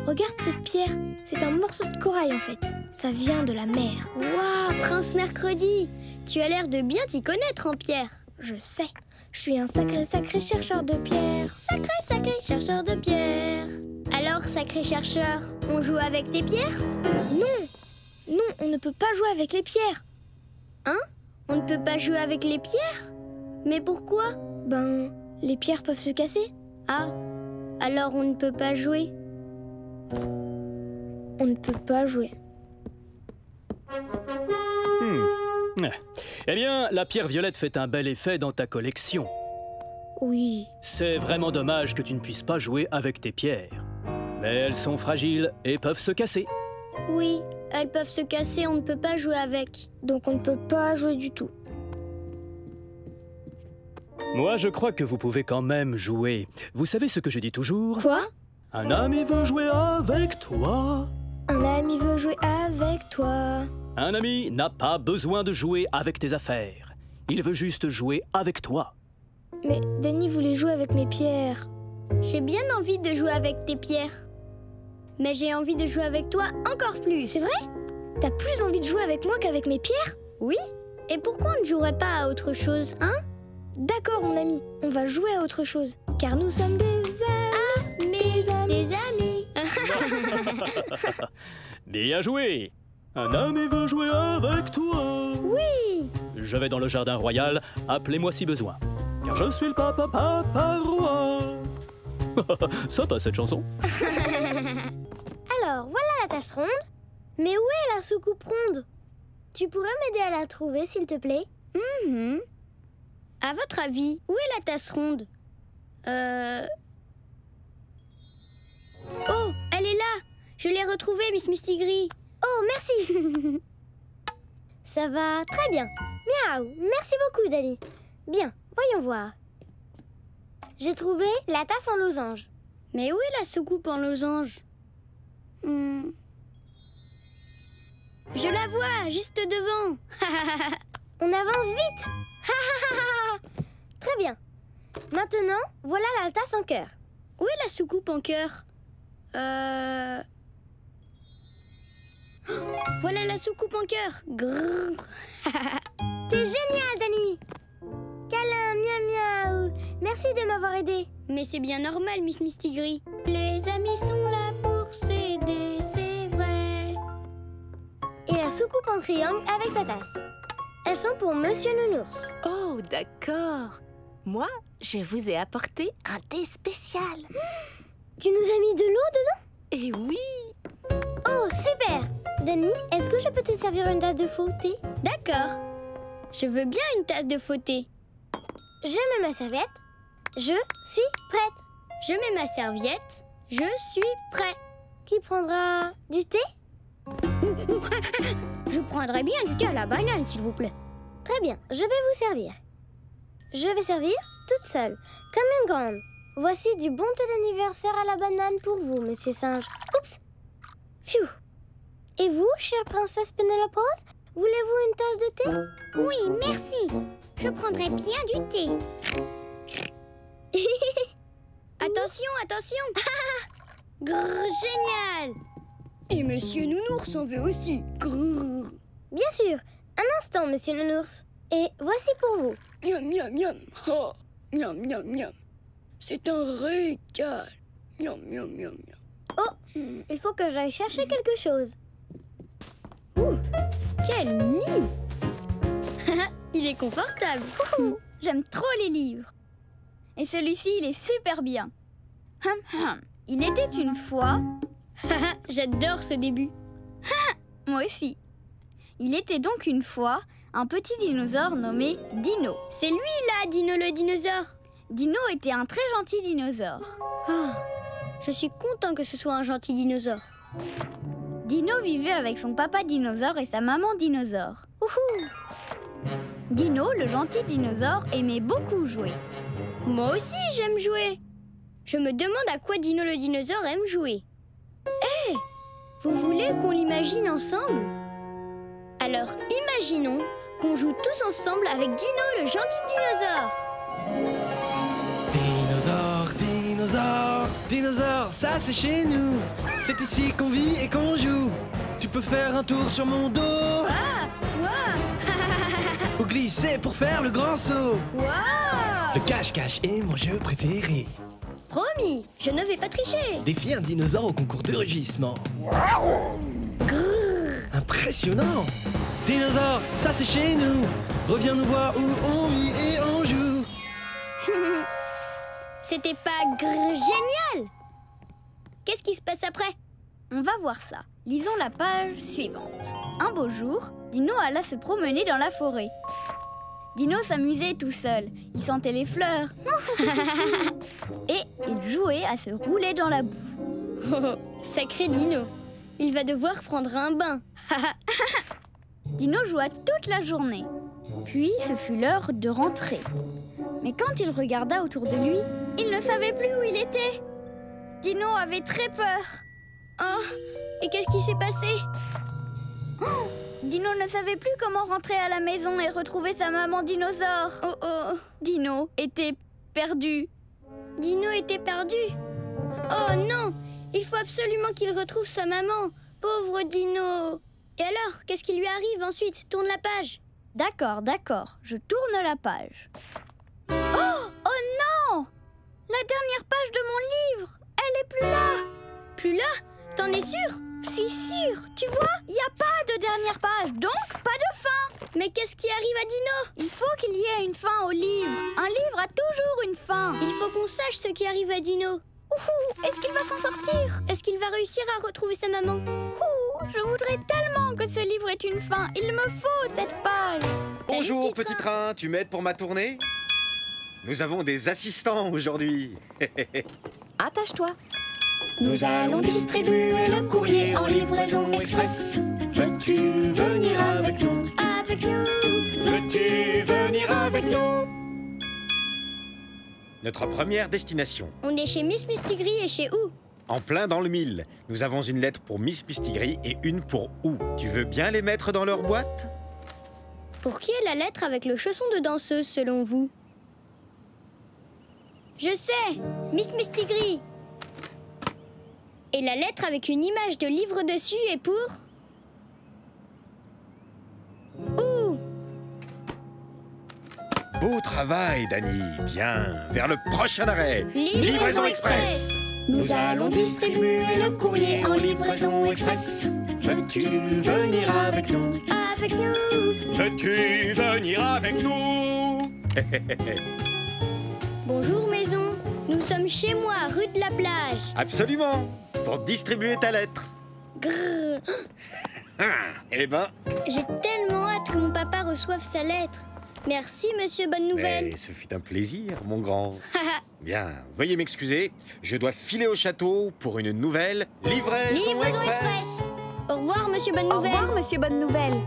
Regarde cette pierre, c'est un morceau de corail en fait. Ça vient de la mer. Waouh, Prince Mercredi, tu as l'air de bien t'y connaître en pierre. Je sais, je suis un sacré chercheur de pierres. Sacré chercheur de pierres. Alors, sacré chercheur, on joue avec tes pierres? Non, on ne peut pas jouer avec les pierres. Hein? On ne peut pas jouer avec les pierres? Mais pourquoi? Ben, les pierres peuvent se casser. Ah, alors on ne peut pas jouer? On ne peut pas jouer. Eh bien, la pierre violette fait un bel effet dans ta collection. Oui. C'est vraiment dommage que tu ne puisses pas jouer avec tes pierres. Mais elles sont fragiles et peuvent se casser. Oui, elles peuvent se casser, on ne peut pas jouer avec. Donc on ne peut pas jouer du tout. Moi, je crois que vous pouvez quand même jouer. Vous savez ce que je dis toujours? Quoi? Un ami veut jouer avec toi. Un ami veut jouer avec toi. Un ami n'a pas besoin de jouer avec tes affaires. Il veut juste jouer avec toi. Mais Danny voulait jouer avec mes pierres. J'ai bien envie de jouer avec tes pierres. Mais j'ai envie de jouer avec toi encore plus. C'est vrai? T'as plus envie de jouer avec moi qu'avec mes pierres? Oui. Et pourquoi on ne jouerait pas à autre chose, hein? D'accord, mon ami. On va jouer à autre chose. Car nous sommes des amis. Des amis. Bien joué. Un ami veut jouer avec toi. Oui. Je vais dans le jardin royal. Appelez-moi si besoin. Car je suis le papa roi. Ça passe cette chanson. Alors, voilà la tasse ronde. Mais où est la soucoupe ronde? Tu pourrais m'aider à la trouver, s'il te plaît? À votre avis, où est la tasse ronde? Oh, elle est là. Je l'ai retrouvée, Miss Mistigris. Oh, merci. Ça va très bien. Miaou. Merci beaucoup, Danny. Bien, voyons voir. J'ai trouvé la tasse en losange. Mais où est la soucoupe en losange? Je la vois, juste devant. On avance vite. Très bien. Maintenant, voilà la tasse en cœur. Où est la soucoupe en cœur? Voilà la soucoupe en cœur. T'es génial, Danny. Câlin, miaou miaou. Merci de m'avoir aidé. Mais c'est bien normal, Miss Mistigris. Les amis sont là pour s'aider, c'est vrai. Et la soucoupe en triangle avec sa tasse. Elles sont pour Monsieur Nounours. Oh, d'accord. Moi, je vous ai apporté un thé spécial. Tu nous as mis de l'eau dedans? Eh oui. Oh, super. Danny, est-ce que je peux te servir une tasse de faux thé? D'accord. Je veux bien une tasse de faux thé. Je mets ma serviette. Je suis prête. Je mets ma serviette. Je suis prêt. Qui prendra du thé? Je prendrai bien du thé à la banane, s'il vous plaît. Très bien, je vais vous servir. Je vais servir toute seule, comme une grande. Voici du bon thé d'anniversaire à la banane pour vous, monsieur singe. Oups. Pfiou. Et vous, chère princesse Pénélope, voulez-vous une tasse de thé? Oui, merci. Je prendrai bien du thé. Attention, attention. Grrr, génial. Et Monsieur Nounours en veut aussi. Grrr. Bien sûr. Un instant, Monsieur Nounours. Et voici pour vous. Miam, miam, miam. Oh, miam, miam, miam. C'est un régal. Miam, miam, miam, miam. Oh, il faut que j'aille chercher quelque chose. Ouh, quel nid! Il est confortable. J'aime trop les livres. Et celui-ci, il est super bien. Il était une fois... J'adore ce début. Moi aussi. Il était donc une fois un petit dinosaure nommé Dino. C'est lui là, Dino le dinosaure. Dino était un très gentil dinosaure. Oh, je suis content que ce soit un gentil dinosaure. Dino vivait avec son papa dinosaure et sa maman dinosaure. Ouhou! Dino, le gentil dinosaure, aimait beaucoup jouer. Moi aussi, j'aime jouer. Je me demande à quoi Dino le dinosaure aime jouer. Hé! Vous voulez qu'on l'imagine ensemble? Alors, imaginons qu'on joue tous ensemble avec Dino le gentil dinosaure. Dinosaure, dinosaure, dinosaure, ça c'est chez nous. C'est ici qu'on vit et qu'on joue. Tu peux faire un tour sur mon dos. Ah! Wow! Ou glisser pour faire le grand saut. Wow! Le cache-cache est mon jeu préféré. Promis, je ne vais pas tricher. Défier un dinosaure au concours de rugissement. Impressionnant. Dinosaure, ça c'est chez nous. Reviens nous voir où on vit et on joue. C'était pas génial? Qu'est-ce qui se passe après? On va voir ça. Lisons la page suivante. Un beau jour, Dino alla se promener dans la forêt. Dino s'amusait tout seul. Il sentait les fleurs. Et il jouait à se rouler dans la boue. Sacré Dino. Il va devoir prendre un bain. Dino joua toute la journée. Puis ce fut l'heure de rentrer. Mais quand il regarda autour de lui, il ne savait plus où il était. Dino avait très peur. Oh, et qu'est-ce qui s'est passé? Oh, Dino ne savait plus comment rentrer à la maison et retrouver sa maman dinosaure. Oh oh. Dino était perdu. Dino était perdu? Oh non! Il faut absolument qu'il retrouve sa maman. Pauvre Dino. Et alors, qu'est-ce qui lui arrive ensuite? Tourne la page. D'accord, d'accord. Je tourne la page. Oh! Oh non! La dernière page de mon livre, elle est plus là. Plus là? T'en es sûr? Si sûr. Tu vois, il n'y a pas de dernière page, donc pas de fin. Mais qu'est-ce qui arrive à Dino? Il faut qu'il y ait une fin au livre. Un livre a toujours une fin. Il faut qu'on sache ce qui arrive à Dino. Ouhou, est-ce qu'il va s'en sortir? Est-ce qu'il va réussir à retrouver sa maman? Ouh, je voudrais tellement que ce livre ait une fin. Il me faut cette page. Bonjour, petit train. Tu m'aides pour ma tournée? Nous avons des assistants aujourd'hui. Attache-toi. Nous allons distribuer le courrier en livraison express. Veux-tu venir avec nous? Avec nous. Veux-tu venir avec nous? Notre première destination. On est chez Miss Mistigris et chez où? En plein dans le mille. Nous avons une lettre pour Miss Mistigris et une pour où? Tu veux bien les mettre dans leur boîte? Pour qui est la lettre avec le chausson de danseuse selon vous? Je sais, Miss Mistigris. Et la lettre avec une image de livre dessus est pour... Où? Beau travail, Dani. Bien. Vers le prochain arrêt. Livraison express. Nous allons distribuer le courrier en livraison express. Veux-tu venir avec nous? Avec nous. Veux-tu venir avec nous? Bonjour maison. Nous sommes chez moi, rue de la Plage. Absolument. Pour distribuer ta lettre. Grrr. Eh ben... J'ai tellement hâte que mon papa reçoive sa lettre. Merci, monsieur Bonne Nouvelle. Mais ce fut un plaisir, mon grand. Bien, veuillez m'excuser. Je dois filer au château pour une nouvelle livraison express. Au revoir, monsieur Bonne Nouvelle. Au revoir, monsieur Bonne Nouvelle.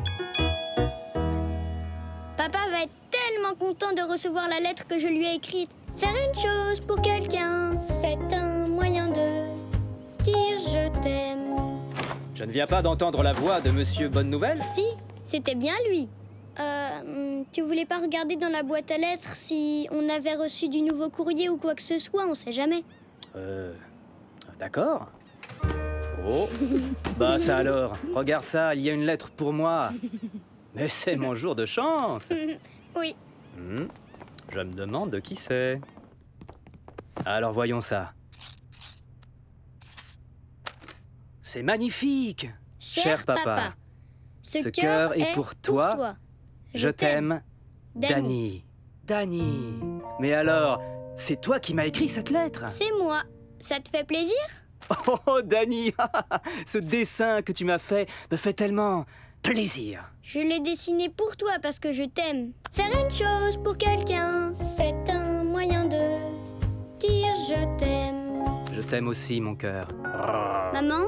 Papa va être tellement content de recevoir la lettre que je lui ai écrite. Faire une chose pour quelqu'un, c'est un moyen de dire je t'aime. Je ne viens pas d'entendre la voix de monsieur Bonne Nouvelle? Si, c'était bien lui. Tu voulais pas regarder dans la boîte à lettres si on avait reçu du nouveau courrier ou quoi que ce soit, on sait jamais. D'accord. Oh, bah ça alors, regarde ça, il y a une lettre pour moi. Mais c'est mon jour de chance. Oui. Je me demande de qui c'est. Alors voyons ça. c'est magnifique. Cher papa, ce cœur est pour toi. Je t'aime, Dany. Dany. Mais alors, c'est toi qui m'as écrit cette lettre? C'est moi. Ça te fait plaisir? Oh, Dany, ce dessin que tu m'as fait me fait tellement plaisir. Je l'ai dessiné pour toi parce que je t'aime. Faire une chose pour quelqu'un, c'est un moyen de dire je t'aime. Je t'aime aussi, mon cœur. Maman,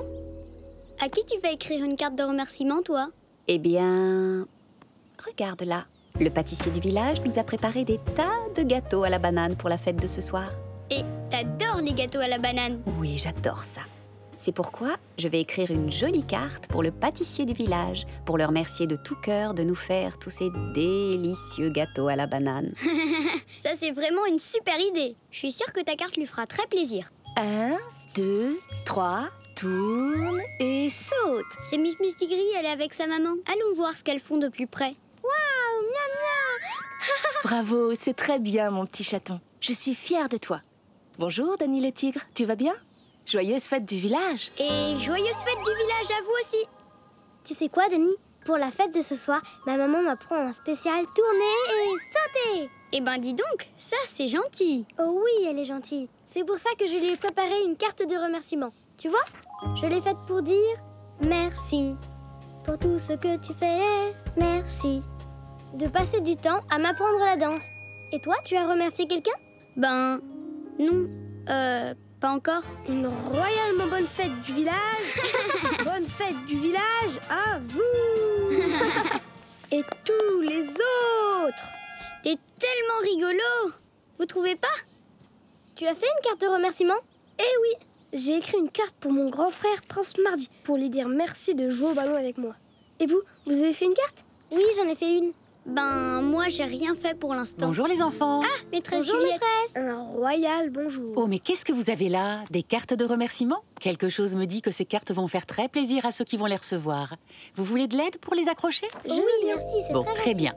à qui tu vas écrire une carte de remerciement, toi? Eh bien, regarde là. Le pâtissier du village nous a préparé des tas de gâteaux à la banane pour la fête de ce soir. Et t'adores les gâteaux à la banane? Oui, j'adore ça. C'est pourquoi je vais écrire une jolie carte pour le pâtissier du village, pour le remercier de tout cœur de nous faire tous ces délicieux gâteaux à la banane. Ça, c'est vraiment une super idée. Je suis sûre que ta carte lui fera très plaisir. 1, 2, 3, tourne et saute. C'est Miss Mistigris, elle est avec sa maman. Allons voir ce qu'elles font de plus près. Waouh, miam miam. Bravo, c'est très bien, mon petit chaton. Je suis fière de toi. Bonjour, Dany le tigre, tu vas bien? Joyeuse fête du village. Et joyeuse fête du village à vous aussi. Tu sais quoi, Dany? Pour la fête de ce soir, ma maman m'apprend un spécial tourner et sauter. Eh ben dis donc, ça c'est gentil. Oh oui, elle est gentille. C'est pour ça que je lui ai préparé une carte de remerciement. Tu vois? Je l'ai faite pour dire merci pour tout ce que tu fais. Merci de passer du temps à m'apprendre la danse. Et toi, tu as remercié quelqu'un? Ben non, pas encore. Une royalement bonne fête du village. Bonne fête du village à vous. Et tous les autres. T'es tellement rigolo. Vous trouvez pas? Tu as fait une carte de remerciement? Eh oui, j'ai écrit une carte pour mon grand frère Prince Mardi pour lui dire merci de jouer au ballon avec moi. Et vous, vous avez fait une carte? Oui, j'en ai fait une. Ben, moi, j'ai rien fait pour l'instant. Bonjour les enfants. Ah, maîtresse Bonjour, Juliette. maîtresse. Un royal bonjour. Oh, mais qu'est-ce que vous avez là? Des cartes de remerciement? Quelque chose me dit que ces cartes vont faire très plaisir à ceux qui vont les recevoir. Vous voulez de l'aide pour les accrocher? Oui, merci, c'est bon, très bien.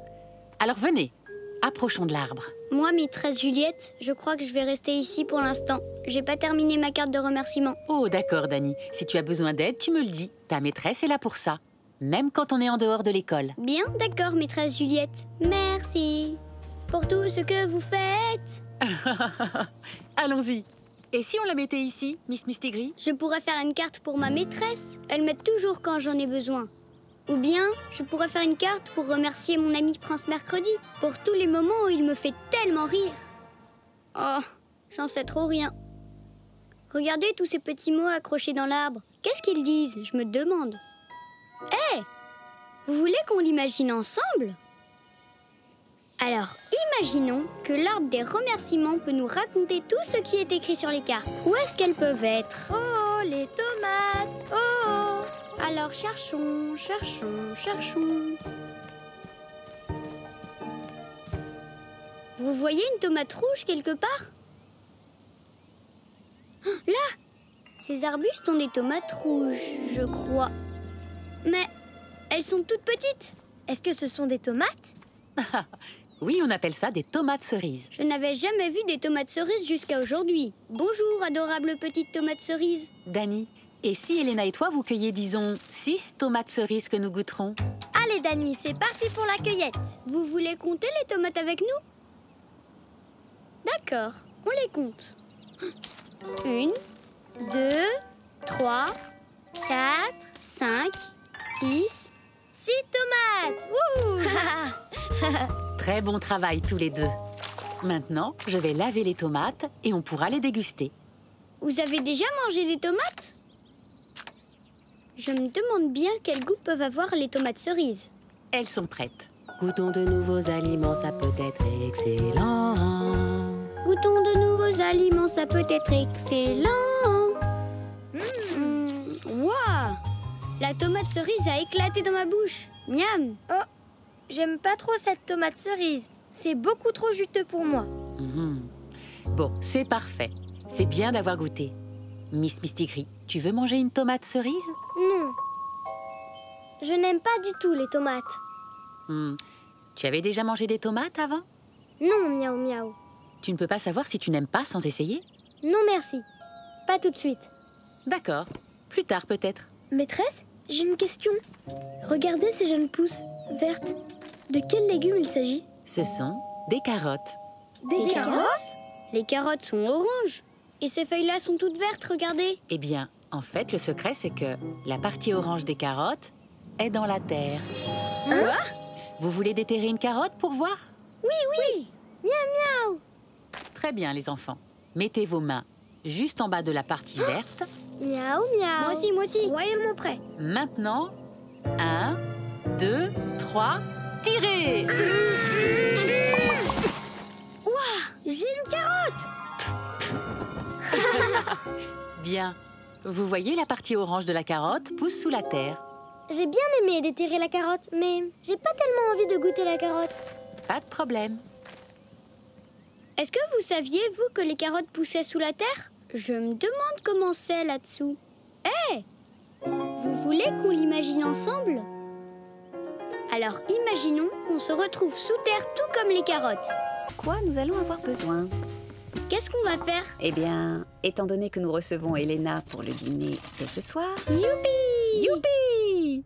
Alors venez, approchons de l'arbre. Moi, maîtresse Juliette, je crois que je vais rester ici pour l'instant. J'ai pas terminé ma carte de remerciement. Oh, d'accord, Dany. Si tu as besoin d'aide, tu me le dis. Ta maîtresse est là pour ça. Même quand on est en dehors de l'école. Bien, d'accord, maîtresse Juliette. Merci pour tout ce que vous faites. Allons-y. Et si on la mettait ici, Miss Mistigris? Je pourrais faire une carte pour ma maîtresse. Elle m'aide toujours quand j'en ai besoin. Ou bien, je pourrais faire une carte pour remercier mon ami Prince Mercredi pour tous les moments où il me fait tellement rire. Oh, j'en sais trop rien. Regardez tous ces petits mots accrochés dans l'arbre. Qu'est-ce qu'ils disent? Je me demande. Hé! Vous voulez qu'on l'imagine ensemble? Alors, imaginons que l'arbre des remerciements peut nous raconter tout ce qui est écrit sur les cartes. Où est-ce qu'elles peuvent être? Oh, les tomates! Oh! Alors cherchons, cherchons, cherchons. Vous voyez une tomate rouge quelque part? Oh, là! Ces arbustes ont des tomates rouges, je crois. Mais elles sont toutes petites. Est-ce que ce sont des tomates? Oui, on appelle ça des tomates cerises. Je n'avais jamais vu des tomates cerises jusqu'à aujourd'hui. Bonjour, adorable petite tomate cerise. Dany, et si Elena et toi, vous cueillez, disons, 6 tomates cerises que nous goûterons? Allez, Dany, c'est parti pour la cueillette. Vous voulez compter les tomates avec nous? D'accord, on les compte. 1, 2, 3, 4, 5, 6... 6 tomates! Wouhou! Très bon travail tous les deux. Maintenant, je vais laver les tomates et on pourra les déguster. Vous avez déjà mangé des tomates? Je me demande bien quel goût peuvent avoir les tomates cerises. Elles sont prêtes. Goûtons de nouveaux aliments, ça peut être excellent. Goûtons de nouveaux aliments, ça peut être excellent. Waouh! La tomate cerise a éclaté dans ma bouche. Miam! Oh, j'aime pas trop cette tomate cerise. C'est beaucoup trop juteux pour moi. Bon, c'est parfait. C'est bien d'avoir goûté. Miss Mistigris, tu veux manger une tomate cerise? Non. Je n'aime pas du tout les tomates. Tu avais déjà mangé des tomates avant? Non, miaou miaou. Tu ne peux pas savoir si tu n'aimes pas sans essayer? Non, merci. Pas tout de suite. D'accord. Plus tard peut-être. Maîtresse, j'ai une question. Regardez ces jeunes pousses vertes. De quels légumes il s'agit? Ce sont des carottes. Des carottes? Les carottes sont oranges. Et ces feuilles-là sont toutes vertes, regardez. Eh bien, en fait, le secret, c'est que la partie orange des carottes est dans la terre. Quoi? Vous voulez déterrer une carotte pour voir? Oui. Miaou, miaou. Très bien, les enfants. Mettez vos mains juste en bas de la partie verte. Miaou, miaou. Moi aussi. Royalement prêt. Maintenant, 1, 2, 3, tirez! Ouah, j'ai une carotte! Bien. Vous voyez, la partie orange de la carotte pousse sous la terre. J'ai bien aimé déterrer la carotte, mais j'ai pas tellement envie de goûter la carotte. Pas de problème. Est-ce que vous saviez, vous, que les carottes poussaient sous la terre? Je me demande comment c'est là-dessous. Hé! Vous voulez qu'on l'imagine ensemble? Alors imaginons qu'on se retrouve sous terre tout comme les carottes. Quoi nous allons avoir besoin? Qu'est-ce qu'on va faire? Eh bien, étant donné que nous recevons Elena pour le dîner de ce soir... Youpi! Youpi!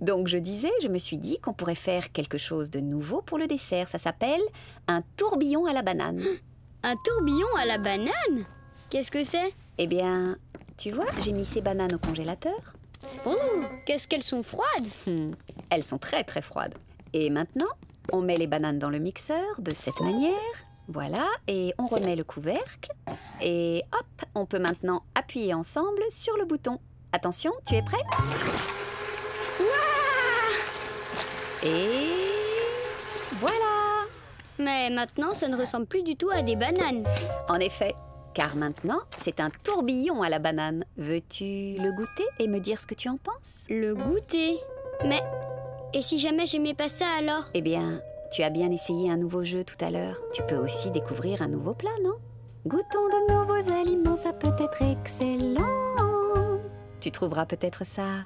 Donc je me suis dit qu'on pourrait faire quelque chose de nouveau pour le dessert. Ça s'appelle un tourbillon à la banane. Un tourbillon à la banane? Qu'est-ce que c'est? Eh bien, tu vois, j'ai mis ces bananes au congélateur. Oh, qu'est-ce qu'elles sont froides! Elles sont très très froides. Et maintenant, on met les bananes dans le mixeur de cette manière. Voilà, et on remet le couvercle. Et hop, on peut maintenant appuyer ensemble sur le bouton. Attention, tu es prêt? Et voilà! Mais maintenant, ça ne ressemble plus du tout à des bananes. En effet, car maintenant, c'est un tourbillon à la banane. Veux-tu le goûter et me dire ce que tu en penses? Le goûter? Mais, et si jamais j'aimais pas ça alors? Eh bien, tu as bien essayé un nouveau jeu tout à l'heure. Tu peux aussi découvrir un nouveau plat, non? Goûtons de nouveaux aliments, ça peut être excellent. Tu trouveras peut-être ça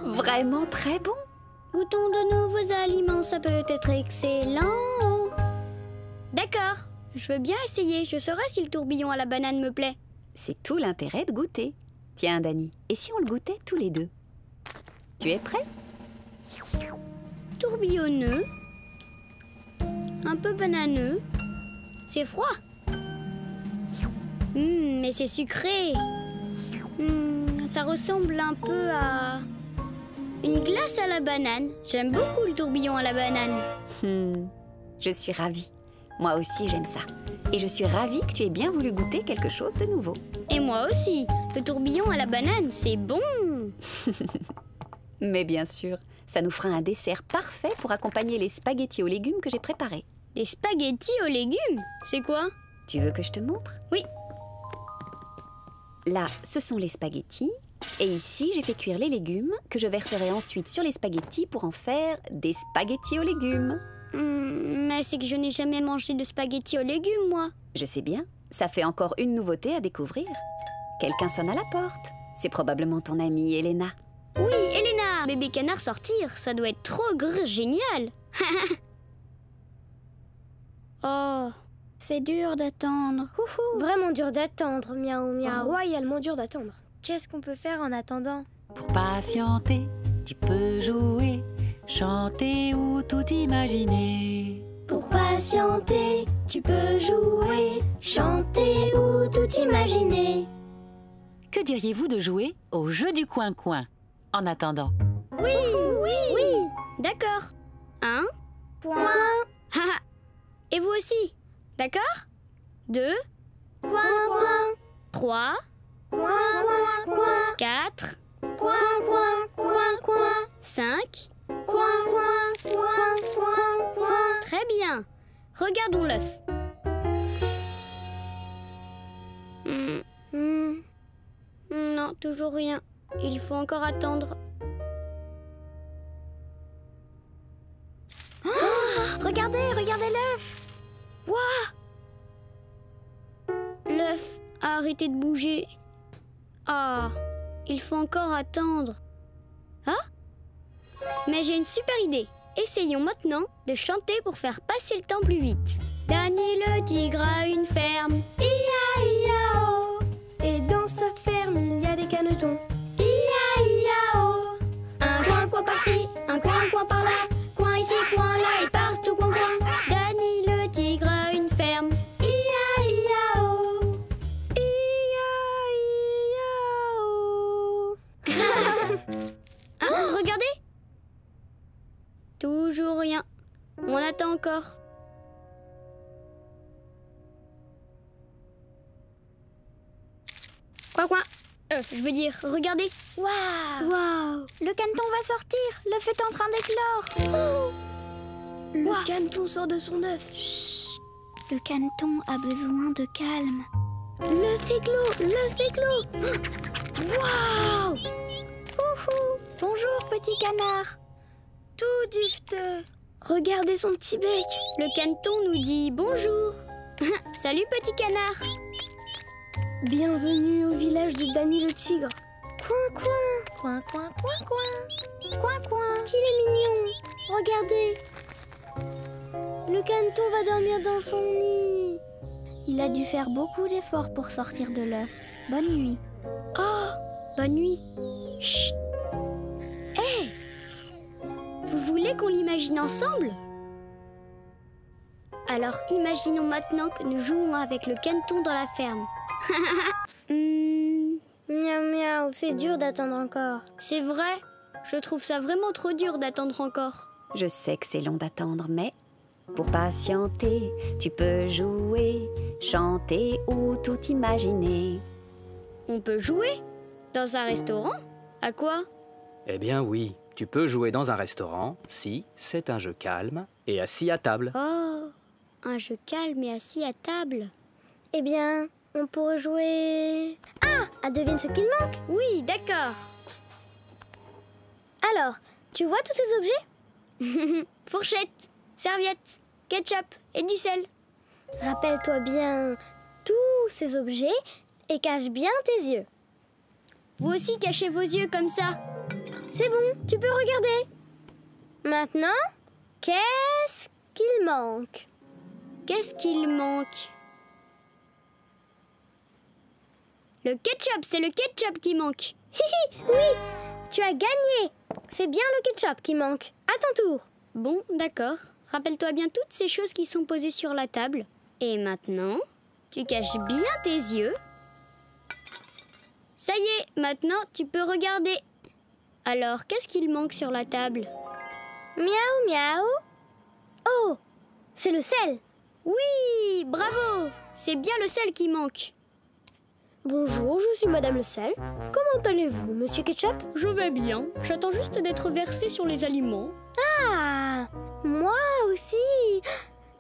vraiment très bon. Goûtons de nouveaux aliments, ça peut être excellent. D'accord, je veux bien essayer. Je saurai si le tourbillon à la banane me plaît. C'est tout l'intérêt de goûter. Tiens, Dani, et si on le goûtait tous les deux? Tu es prêt? Tourbillonneux. Un peu bananeux. C'est froid. Mais c'est sucré. Ça ressemble un peu à... une glace à la banane. J'aime beaucoup le tourbillon à la banane. Je suis ravie. Moi aussi, j'aime ça. Et je suis ravie que tu aies bien voulu goûter quelque chose de nouveau. Et moi aussi. Le tourbillon à la banane, c'est bon. Mais bien sûr, ça nous fera un dessert parfait pour accompagner les spaghettis aux légumes que j'ai préparés. Des spaghettis aux légumes? C'est quoi? Tu veux que je te montre? Oui. Là, ce sont les spaghettis. Et ici, j'ai fait cuire les légumes que je verserai ensuite sur les spaghettis pour en faire des spaghettis aux légumes. Mais c'est que je n'ai jamais mangé de spaghettis aux légumes, moi. Je sais bien. Ça fait encore une nouveauté à découvrir. Quelqu'un sonne à la porte. C'est probablement ton amie Elena. Oui, Elena! Bébé canard sortir, ça doit être trop génial. Oh, c'est dur d'attendre. Vraiment dur d'attendre, miaou miaou. Royalement dur d'attendre. Qu'est-ce qu'on peut faire en attendant? Pour patienter, tu peux jouer, chanter ou tout imaginer. Pour patienter, tu peux jouer, chanter ou tout imaginer. Que diriez-vous de jouer au jeu du coin-coin en attendant? Oui. D'accord. 1 point. Et vous aussi. D'accord? 2 Coin. 3 Coin. 4 Coin. 5 Coin. Très bien. Regardons l'œuf. Non, toujours rien. Il faut encore attendre. Regardez l'œuf! Waouh! L'œuf a arrêté de bouger. Ah, il faut encore attendre. Ah? Mais j'ai une super idée. Essayons maintenant de chanter pour faire passer le temps plus vite. Dani le tigre a une ferme. Ia-ia-oh! Et dans sa ferme, il y a des canetons. Ia Coin, coin. Je veux dire, regardez. Waouh! Waouh! Le caneton va sortir. L'œuf est en train d'éclore. Le caneton sort de son œuf. Chut. Le caneton a besoin de calme. L'œuf éclot! L'œuf éclot! Waouh! Ouhou! Bonjour, petit canard. Tout duveteux. Regardez son petit bec. Le caneton nous dit bonjour. Salut, petit canard. Bienvenue au village de Danny le tigre. Coin, coin. Coin, coin, coin, coin. Coin, coin. Qu'il est mignon. Regardez. Le caneton va dormir dans son nid. Il a dû faire beaucoup d'efforts pour sortir de l'œuf. Bonne nuit. Oh, bonne nuit. Chut. Hé! Vous voulez qu'on l'imagine ensemble? Alors imaginons maintenant que nous jouons avec le caneton dans la ferme. Miaou miaou, c'est dur d'attendre encore. C'est vrai? Je trouve ça vraiment trop dur d'attendre encore. Je sais que c'est long d'attendre, mais pour patienter, tu peux jouer, chanter ou tout imaginer. On peut jouer? Dans un restaurant? À quoi? Eh bien oui, tu peux jouer dans un restaurant si c'est un jeu calme et assis à table. Oh, un jeu calme et assis à table. Eh bien, on pourrait jouer... Ah, à devine ce qu'il manque? Oui, d'accord. Alors, tu vois tous ces objets? Fourchette, serviette, ketchup et du sel. Rappelle-toi bien tous ces objets et cache bien tes yeux. Vous aussi cachez vos yeux comme ça. C'est bon, tu peux regarder. Maintenant, qu'est-ce qu'il manque? Qu'est-ce qu'il manque? Le ketchup, c'est le ketchup qui manque. Oui, tu as gagné. C'est bien le ketchup qui manque. À ton tour. Bon, d'accord. Rappelle-toi bien toutes ces choses qui sont posées sur la table. Et maintenant, tu caches bien tes yeux. Ça y est, maintenant, tu peux regarder. Alors, qu'est-ce qu'il manque sur la table? Miaou, miaou. Oh, c'est le sel. Oui, bravo. C'est bien le sel qui manque. Bonjour, je suis Madame le sel. Comment allez-vous, Monsieur Ketchup? Je vais bien. J'attends juste d'être versé sur les aliments. Ah, moi aussi.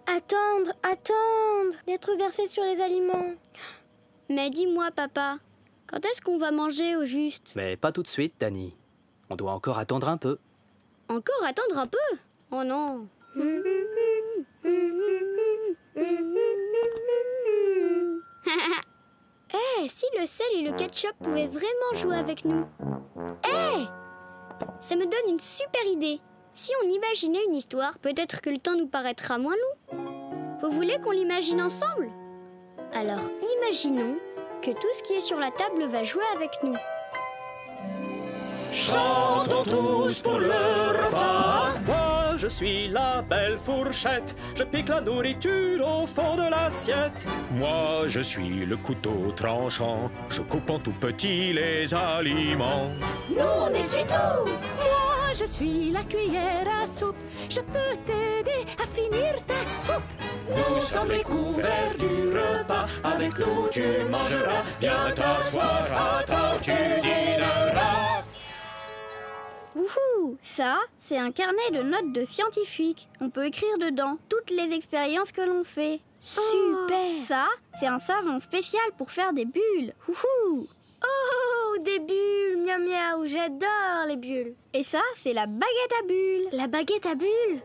Attendre d'être versé sur les aliments. Mais dis-moi, papa, quand est-ce qu'on va manger au juste? Mais pas tout de suite, Danny. On doit encore attendre un peu. Encore attendre un peu? Oh non. Eh, si le sel et le ketchup pouvaient vraiment jouer avec nous. Eh, ça me donne une super idée. Si on imaginait une histoire, peut-être que le temps nous paraîtra moins long. Vous voulez qu'on l'imagine ensemble? Alors imaginons que tout ce qui est sur la table va jouer avec nous. Chantons tous pour le repas. Moi, je suis la belle fourchette. Je pique la nourriture au fond de l'assiette. Moi, je suis le couteau tranchant. Je coupe en tout petit les aliments. Nous, on essuie tout. Moi, je suis la cuillère à soupe. Je peux t'aider à finir ta soupe. Nous sommes les couverts du repas. Avec nous, tu mangeras. Viens t'asseoir à table, tu dîneras. Wouhou! Ça, c'est un carnet de notes de scientifiques. On peut écrire dedans toutes les expériences que l'on fait. Super! Ça, c'est un savon spécial pour faire des bulles. Wouhou! Oh, des bulles, miaou miaou, j'adore les bulles. Et ça, c'est la baguette à bulles. La baguette à bulles?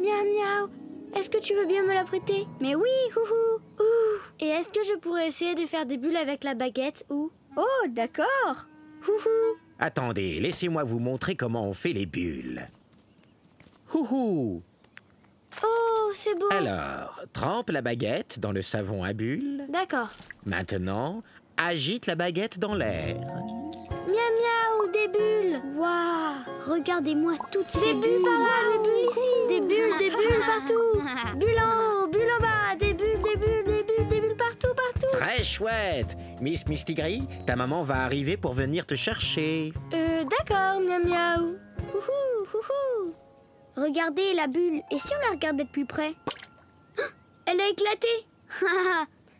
Miaou miaou, est-ce que tu veux bien me la prêter? Mais oui, houhou! Ouh. Et est-ce que je pourrais essayer de faire des bulles avec la baguette ou? Oh, d'accord! Houhou! Attendez, laissez-moi vous montrer comment on fait les bulles. Houhou! Oh, c'est beau! Alors, trempe la baguette dans le savon à bulles. D'accord. Maintenant, agite la baguette dans l'air. Miaou miaou, des bulles! Waouh! Regardez-moi toutes ces bulles! Des bulles par là, des bulles ici! Des bulles partout! Bulles en haut, bulles en bas! Des bulles partout! Très chouette! Miss Mistigris, ta maman va arriver pour venir te chercher. D'accord, miaou miaou. Houhou! Regardez la bulle, et si on la regardait de plus près? Elle a éclaté!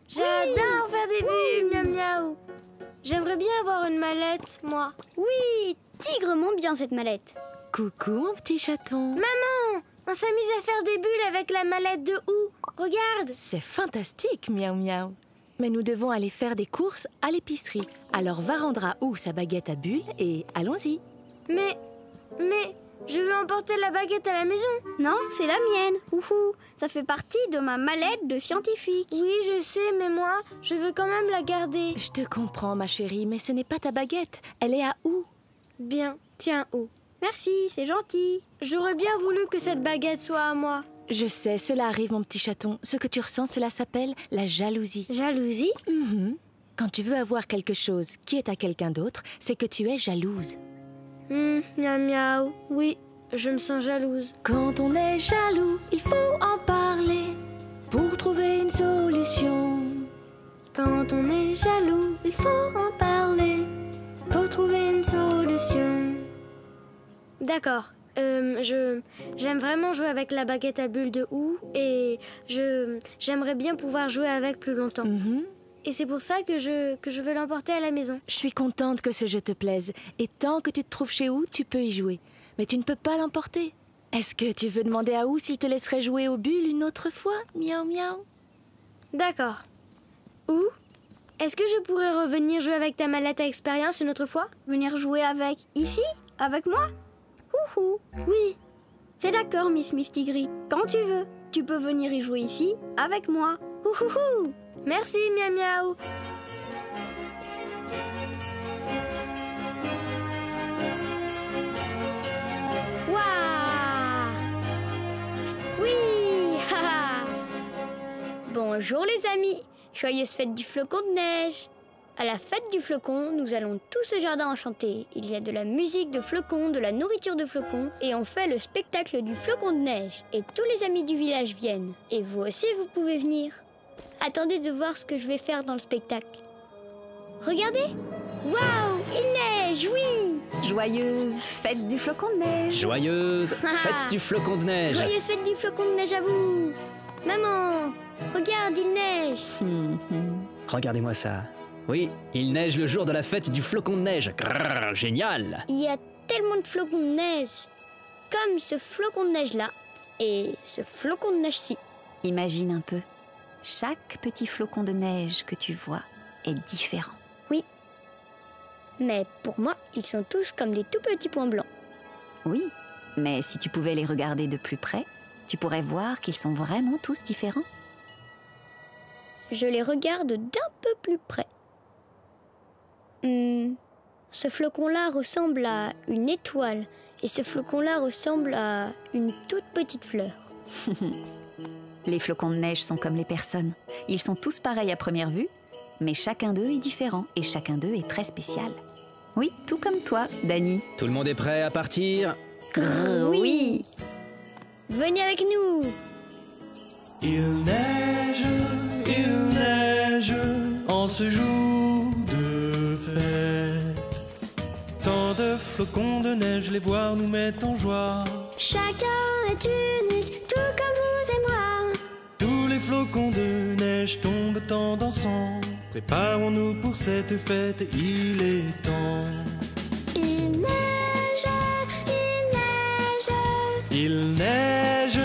J'adore faire des bulles, miaou miaou. J'aimerais bien avoir une mallette, moi. Oui, tigrement bien cette mallette. Coucou, mon petit chaton. Maman, on s'amuse à faire des bulles avec la mallette de Ou. Regarde. C'est fantastique, miaou miaou. Mais nous devons aller faire des courses à l'épicerie. Alors va rendre à Ou sa baguette à bulles et allons-y. Mais, je veux emporter la baguette à la maison. Non, c'est la mienne. Ouhou, ça fait partie de ma mallette de scientifique. Oui, je sais, mais moi, je veux quand même la garder. Je te comprends, ma chérie, mais ce n'est pas ta baguette. Elle est à Ou. Bien, tiens, Ou. Merci, c'est gentil. J'aurais bien voulu que cette baguette soit à moi. Je sais, cela arrive, mon petit chaton. Ce que tu ressens, cela s'appelle la jalousie. Jalousie? Quand tu veux avoir quelque chose qui est à quelqu'un d'autre, c'est que tu es jalouse. Miaou miaou. Oui, je me sens jalouse. Quand on est jaloux, il faut en parler pour trouver une solution. Quand on est jaloux, il faut en parler pour trouver une solution. D'accord. J'aime vraiment jouer avec la baguette à bulles de Ou et j'aimerais bien pouvoir jouer avec plus longtemps. Et c'est pour ça que je veux l'emporter à la maison. Je suis contente que ce jeu te plaise. Et tant que tu te trouves chez Ou, tu peux y jouer. Mais tu ne peux pas l'emporter. Est-ce que tu veux demander à Ou s'il te laisserait jouer aux bulles une autre fois? Miaou miaou. D'accord. Ou, est-ce que je pourrais revenir jouer avec ta mallette à expérience une autre fois? Venir jouer avec ici? Avec moi? Ouhou. Oui. C'est d'accord, Miss Mistigris. Quand tu veux, tu peux venir y jouer ici avec moi. Ouhouhou. Merci, miaou miaou. Waouh! Oui! Haha! Bonjour les amis! Joyeuse fête du flocon de neige! À la fête du flocon, nous allons tout ce jardin enchanté. Il y a de la musique de flocons, de la nourriture de flocons, et on fait le spectacle du flocon de neige. Et tous les amis du village viennent. Et vous aussi, vous pouvez venir. Attendez de voir ce que je vais faire dans le spectacle. Regardez! Waouh! Il neige, oui! Joyeuse fête du flocon de neige! Joyeuse fête du flocon de neige! Joyeuse fête du flocon de neige à vous! Maman, regarde, il neige! Regardez-moi ça. Oui, il neige le jour de la fête du flocon de neige. Grrr, génial! Il y a tellement de flocons de neige. Comme ce flocon de neige-là et ce flocon de neige-ci. Imagine un peu. Chaque petit flocon de neige que tu vois est différent. Oui. Mais pour moi, ils sont tous comme des tout petits points blancs. Oui, mais si tu pouvais les regarder de plus près, tu pourrais voir qu'ils sont vraiment tous différents. Je les regarde d'un peu plus près. Ce flocon-là ressemble à une étoile et ce flocon-là ressemble à une toute petite fleur. Les flocons de neige sont comme les personnes. Ils sont tous pareils à première vue, mais chacun d'eux est différent et chacun d'eux est très spécial. Oui, tout comme toi, Dani. Tout le monde est prêt à partir? Oui. Venez avec nous. Il neige en ce jour de fête. Tant de flocons de neige, les voir nous mettent en joie. Chacun est unique, tout comme vous et moi. Tous les flocons de neige tombent en dansant. Préparons-nous pour cette fête, il est temps. Il neige, il neige,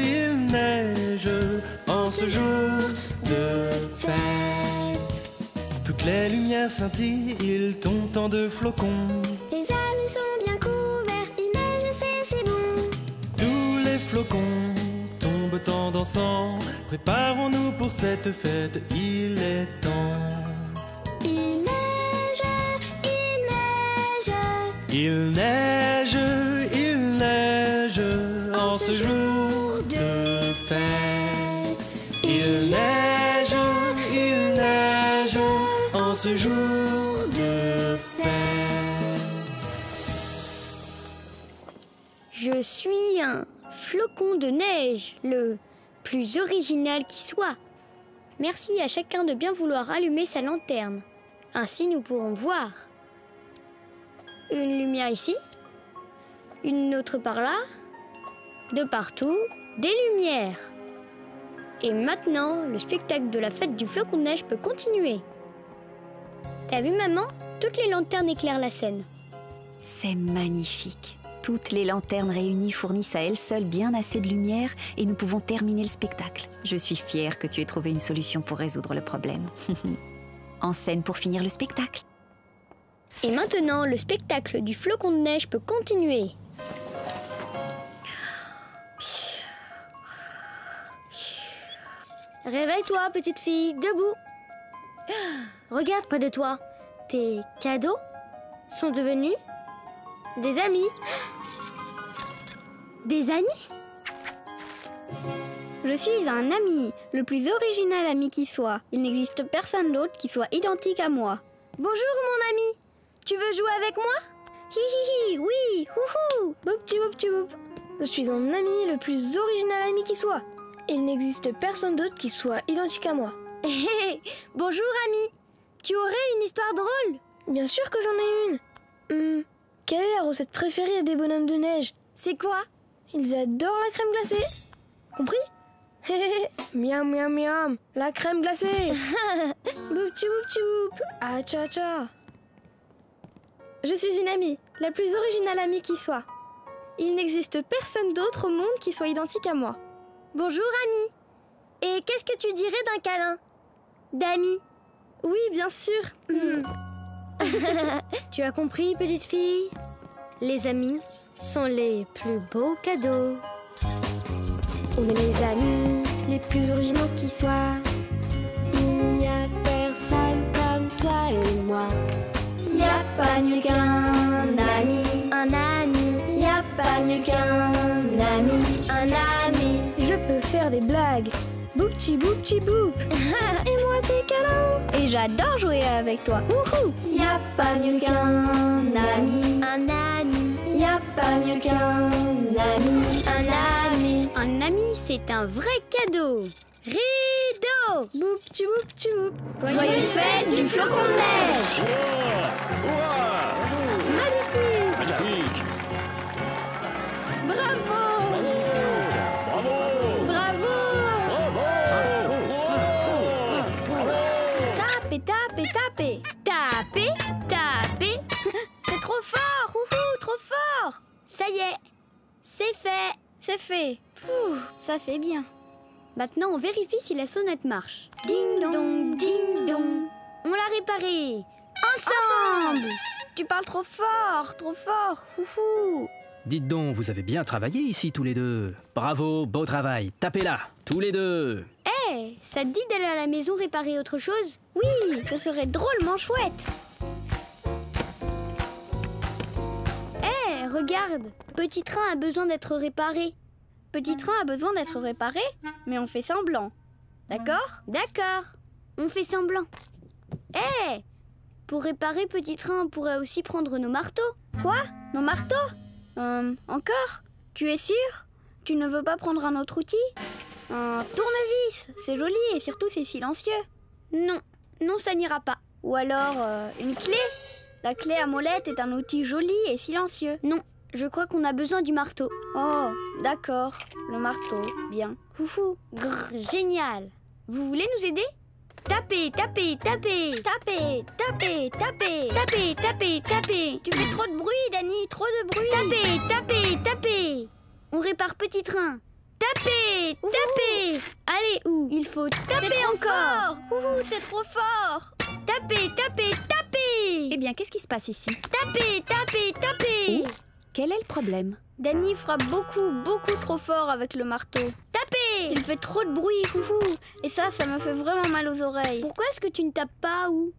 il neige en ce jour de fête. Toutes les lumières scintillent, il tombe tant de flocons. Les amis sont bien couverts, il neige et c'est si bon. Tous les flocons tombent en dansant. Préparons-nous pour cette fête, il est temps. Il neige, il neige, il neige en ce jour de fête. Il neige en ce jour de fête. Je suis un flocon de neige, le plus original qui soit. Merci à chacun de bien vouloir allumer sa lanterne. Ainsi nous pourrons voir. Une lumière ici, une autre par là, de partout, des lumières. Et maintenant, le spectacle de la fête du flocon de neige peut continuer. T'as vu, maman? Toutes les lanternes éclairent la scène. C'est magnifique. Toutes les lanternes réunies fournissent à elles seules bien assez de lumière et nous pouvons terminer le spectacle. Je suis fière que tu aies trouvé une solution pour résoudre le problème. En scène pour finir le spectacle. Et maintenant, le spectacle du flocon de neige peut continuer. Réveille-toi, petite fille, debout. Regarde près de toi. Tes cadeaux sont devenus des amis. Des amis? Je suis un ami, le plus original ami qui soit. Il n'existe personne d'autre qui soit identique à moi. Bonjour mon ami. Tu veux jouer avec moi? Hi hi hi, oui, houhou, boupti boupti boupti. Je suis un ami le plus original ami qui soit. Il n'existe personne d'autre qui soit identique à moi. Bonjour ami. Tu aurais une histoire drôle? Bien sûr que j'en ai une. Quelle est la recette préférée des bonhommes de neige? C'est quoi? Ils adorent la crème glacée. Compris? Miam miam miam, la crème glacée. Boupti boupti boupti. Ah tcha tcha. Je suis une amie, la plus originale amie qui soit. Il n'existe personne d'autre au monde qui soit identique à moi. Bonjour ami. Et qu'est-ce que tu dirais d'un câlin? D'ami? Oui, bien sûr. Tu as compris, petite fille? Les amis sont les plus beaux cadeaux. On est les amis les plus originaux qui soient. Il n'y a personne comme toi et moi. Il n'y a pas mieux qu'un ami. Un ami. Il n'y a pas mieux qu'un ami. Un ami. Je peux faire des blagues. Boupti boupti boop. Et moi tes câlins. Et j'adore jouer avec toi. Wouhou. Il n'y a pas mieux qu'un ami. Un ami. Il n'y a pas mieux qu'un ami. Un ami. Un ami, c'est un vrai cadeau. Rideau. Boupti boupti boop. Joyeuse fête du flocon de neige. Magnifique. Magnifique. Bravo. Bravo. Bravo. Tapez, tapez, tapez. Tapez, tapez. C'est trop fort. Wouhou, trop fort. Ça y est, c'est fait. C'est fait. Pouh, ça c'est bien. Maintenant, on vérifie si la sonnette marche. Ding dong, ding dong. On l'a réparée. Ensemble. Tu parles trop fort, trop fort. Wouhou. Dites donc, vous avez bien travaillé ici tous les deux. Bravo, beau travail. Tapez-la, tous les deux. Hé, ça te dit d'aller à la maison réparer autre chose? Oui, ce serait drôlement chouette. Hé, regarde, Petit Train a besoin d'être réparé. Petit Train a besoin d'être réparé, mais on fait semblant. D'accord? D'accord, on fait semblant. Hé, pour réparer Petit Train, on pourrait aussi prendre nos marteaux. Quoi? Nos marteaux? Encore? Tu es sûr? Tu ne veux pas prendre un autre outil? Un tournevis, c'est joli et surtout c'est silencieux. Non, non, ça n'ira pas. Ou alors une clé? La clé à molette est un outil joli et silencieux. Non, je crois qu'on a besoin du marteau. Oh, d'accord, le marteau, bien. Foufou, grrr, génial. Vous voulez nous aider? Tapez, tapez, tapez. Tapez, tapez, tapez. Tapez, tapez, tapez. Tu fais trop de bruit, Dani, trop de bruit. Tapez, tapez, tapez. On répare Petit Train. Tapez, tapez. Allez, où? Il faut taper encore. Ouhou, c'est trop fort. Tapez, tapez, tapez. Eh bien, qu'est-ce qui se passe ici? Tapez, tapez, tapez. Quel est le problème? Dani frappe beaucoup trop fort avec le marteau. Tapez. Il fait trop de bruit, coucou. Et ça me fait vraiment mal aux oreilles. Pourquoi est-ce que tu ne tapes pas, où?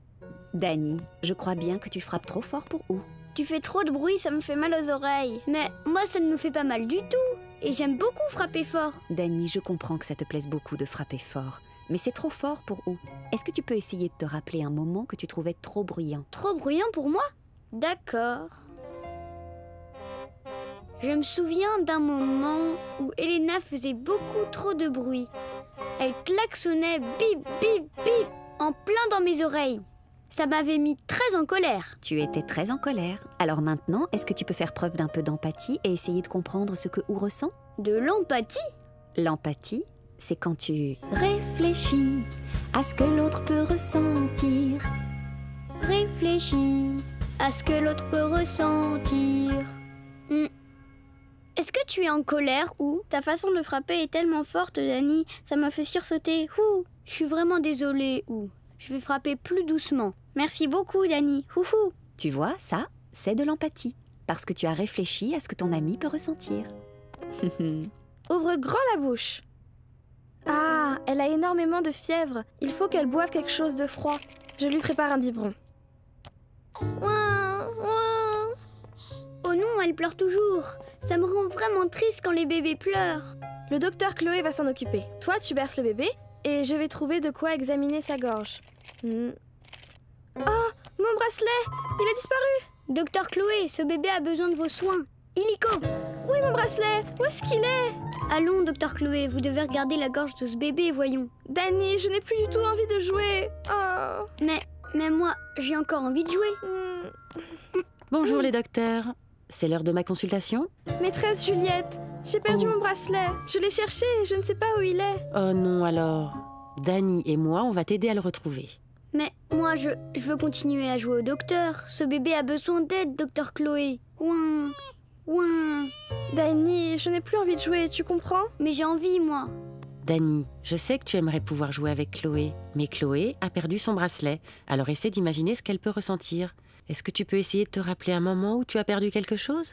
Dani, je crois bien que tu frappes trop fort pour où? Tu fais trop de bruit, ça me fait mal aux oreilles. Mais moi, ça ne me fait pas mal du tout. Et j'aime beaucoup frapper fort. Dani, je comprends que ça te plaise beaucoup de frapper fort. Mais c'est trop fort pour où? Est-ce que tu peux essayer de te rappeler un moment que tu trouvais trop bruyant? Trop bruyant pour moi? D'accord. Je me souviens d'un moment où Elena faisait beaucoup trop de bruit. Elle klaxonnait bip, bip, bip, en plein dans mes oreilles. Ça m'avait mis très en colère. Tu étais très en colère. Alors maintenant, est-ce que tu peux faire preuve d'un peu d'empathie et essayer de comprendre ce que Ou ressent? De l'empathie? L'empathie, c'est quand tu réfléchis à ce que l'autre peut ressentir. Réfléchis réfléchis à ce que l'autre peut ressentir. Est-ce que tu es en colère ou ta façon de frapper est tellement forte, Dani, ça m'a fait sursauter. Ouh. Je suis vraiment désolée, ou je vais frapper plus doucement. Merci beaucoup, Dani. Ouhou. Tu vois, ça, c'est de l'empathie. Parce que tu as réfléchi à ce que ton ami peut ressentir. Ouvre grand la bouche. Ah, elle a énormément de fièvre. Il faut qu'elle boive quelque chose de froid. Je lui prépare un biberon. Oh non, elle pleure toujours. Ça me rend vraiment triste quand les bébés pleurent. Le docteur Chloé va s'en occuper. Toi, tu berces le bébé et je vais trouver de quoi examiner sa gorge. Oh, mon bracelet! Il a disparu! Docteur Chloé, ce bébé a besoin de vos soins. Illico! Oui, mon bracelet! Où est-ce qu'il est? Allons, docteur Chloé, vous devez regarder la gorge de ce bébé, voyons. Dani, je n'ai plus du tout envie de jouer. Oh. Mais moi, j'ai encore envie de jouer. Bonjour les docteurs. C'est l'heure de ma consultation? Maîtresse Juliette, j'ai perdu mon bracelet. Je l'ai cherché et je ne sais pas où il est. Oh non alors. Dani et moi, on va t'aider à le retrouver. Mais moi, je veux continuer à jouer au docteur. Ce bébé a besoin d'aide, docteur Chloé. Ouin, ouin. Dani, je n'ai plus envie de jouer, tu comprends? Mais j'ai envie, moi. Dani, je sais que tu aimerais pouvoir jouer avec Chloé, mais Chloé a perdu son bracelet. Alors essaie d'imaginer ce qu'elle peut ressentir. Est-ce que tu peux essayer de te rappeler un moment où tu as perdu quelque chose?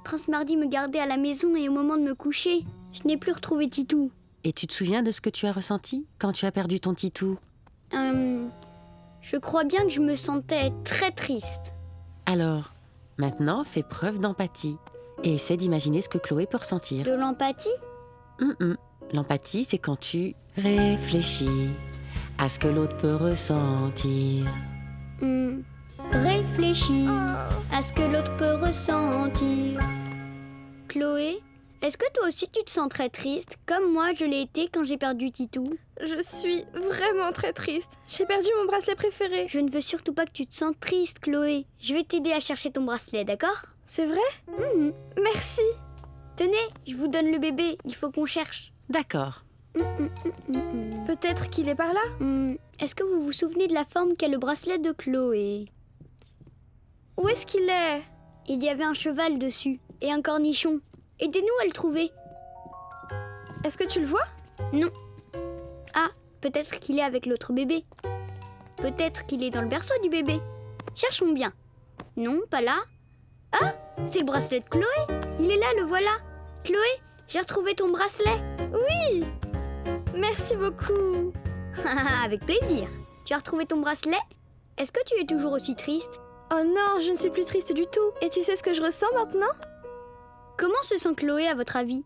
Prince Mardi me gardait à la maison et au moment de me coucher, je n'ai plus retrouvé Titou. Et tu te souviens de ce que tu as ressenti quand tu as perdu ton Titou? Je crois bien que je me sentais très triste. Alors, maintenant, fais preuve d'empathie et essaie d'imaginer ce que Chloé peut ressentir. De l'empathie? L'empathie, c'est quand tu réfléchis à ce que l'autre peut ressentir. Réfléchis à ce que l'autre peut ressentir. Chloé, est-ce que toi aussi tu te sens très triste, comme moi je l'ai été quand j'ai perdu Titou? Je suis vraiment très triste. J'ai perdu mon bracelet préféré. Je ne veux surtout pas que tu te sentes triste, Chloé. Je vais t'aider à chercher ton bracelet, d'accord? C'est vrai? Merci. Tenez, je vous donne le bébé, il faut qu'on cherche. D'accord. Peut-être qu'il est par là? Est-ce que vous vous souvenez de la forme qu'a le bracelet de Chloé? Où est-ce qu'il est? Il y avait un cheval dessus et un cornichon. Aidez-nous à le trouver. Est-ce que tu le vois? Non. Ah, peut-être qu'il est avec l'autre bébé. Peut-être qu'il est dans le berceau du bébé. Cherchons bien. Non, pas là. Ah, c'est le bracelet de Chloé. Il est là, le voilà. Chloé, j'ai retrouvé ton bracelet. Oui! Merci beaucoup. Avec plaisir. Tu as retrouvé ton bracelet? Est-ce que tu es toujours aussi triste? Oh non, je ne suis plus triste du tout. Et tu sais ce que je ressens maintenant? Comment se sent Chloé à votre avis?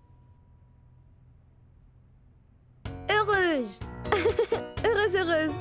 Heureuse. Heureuse.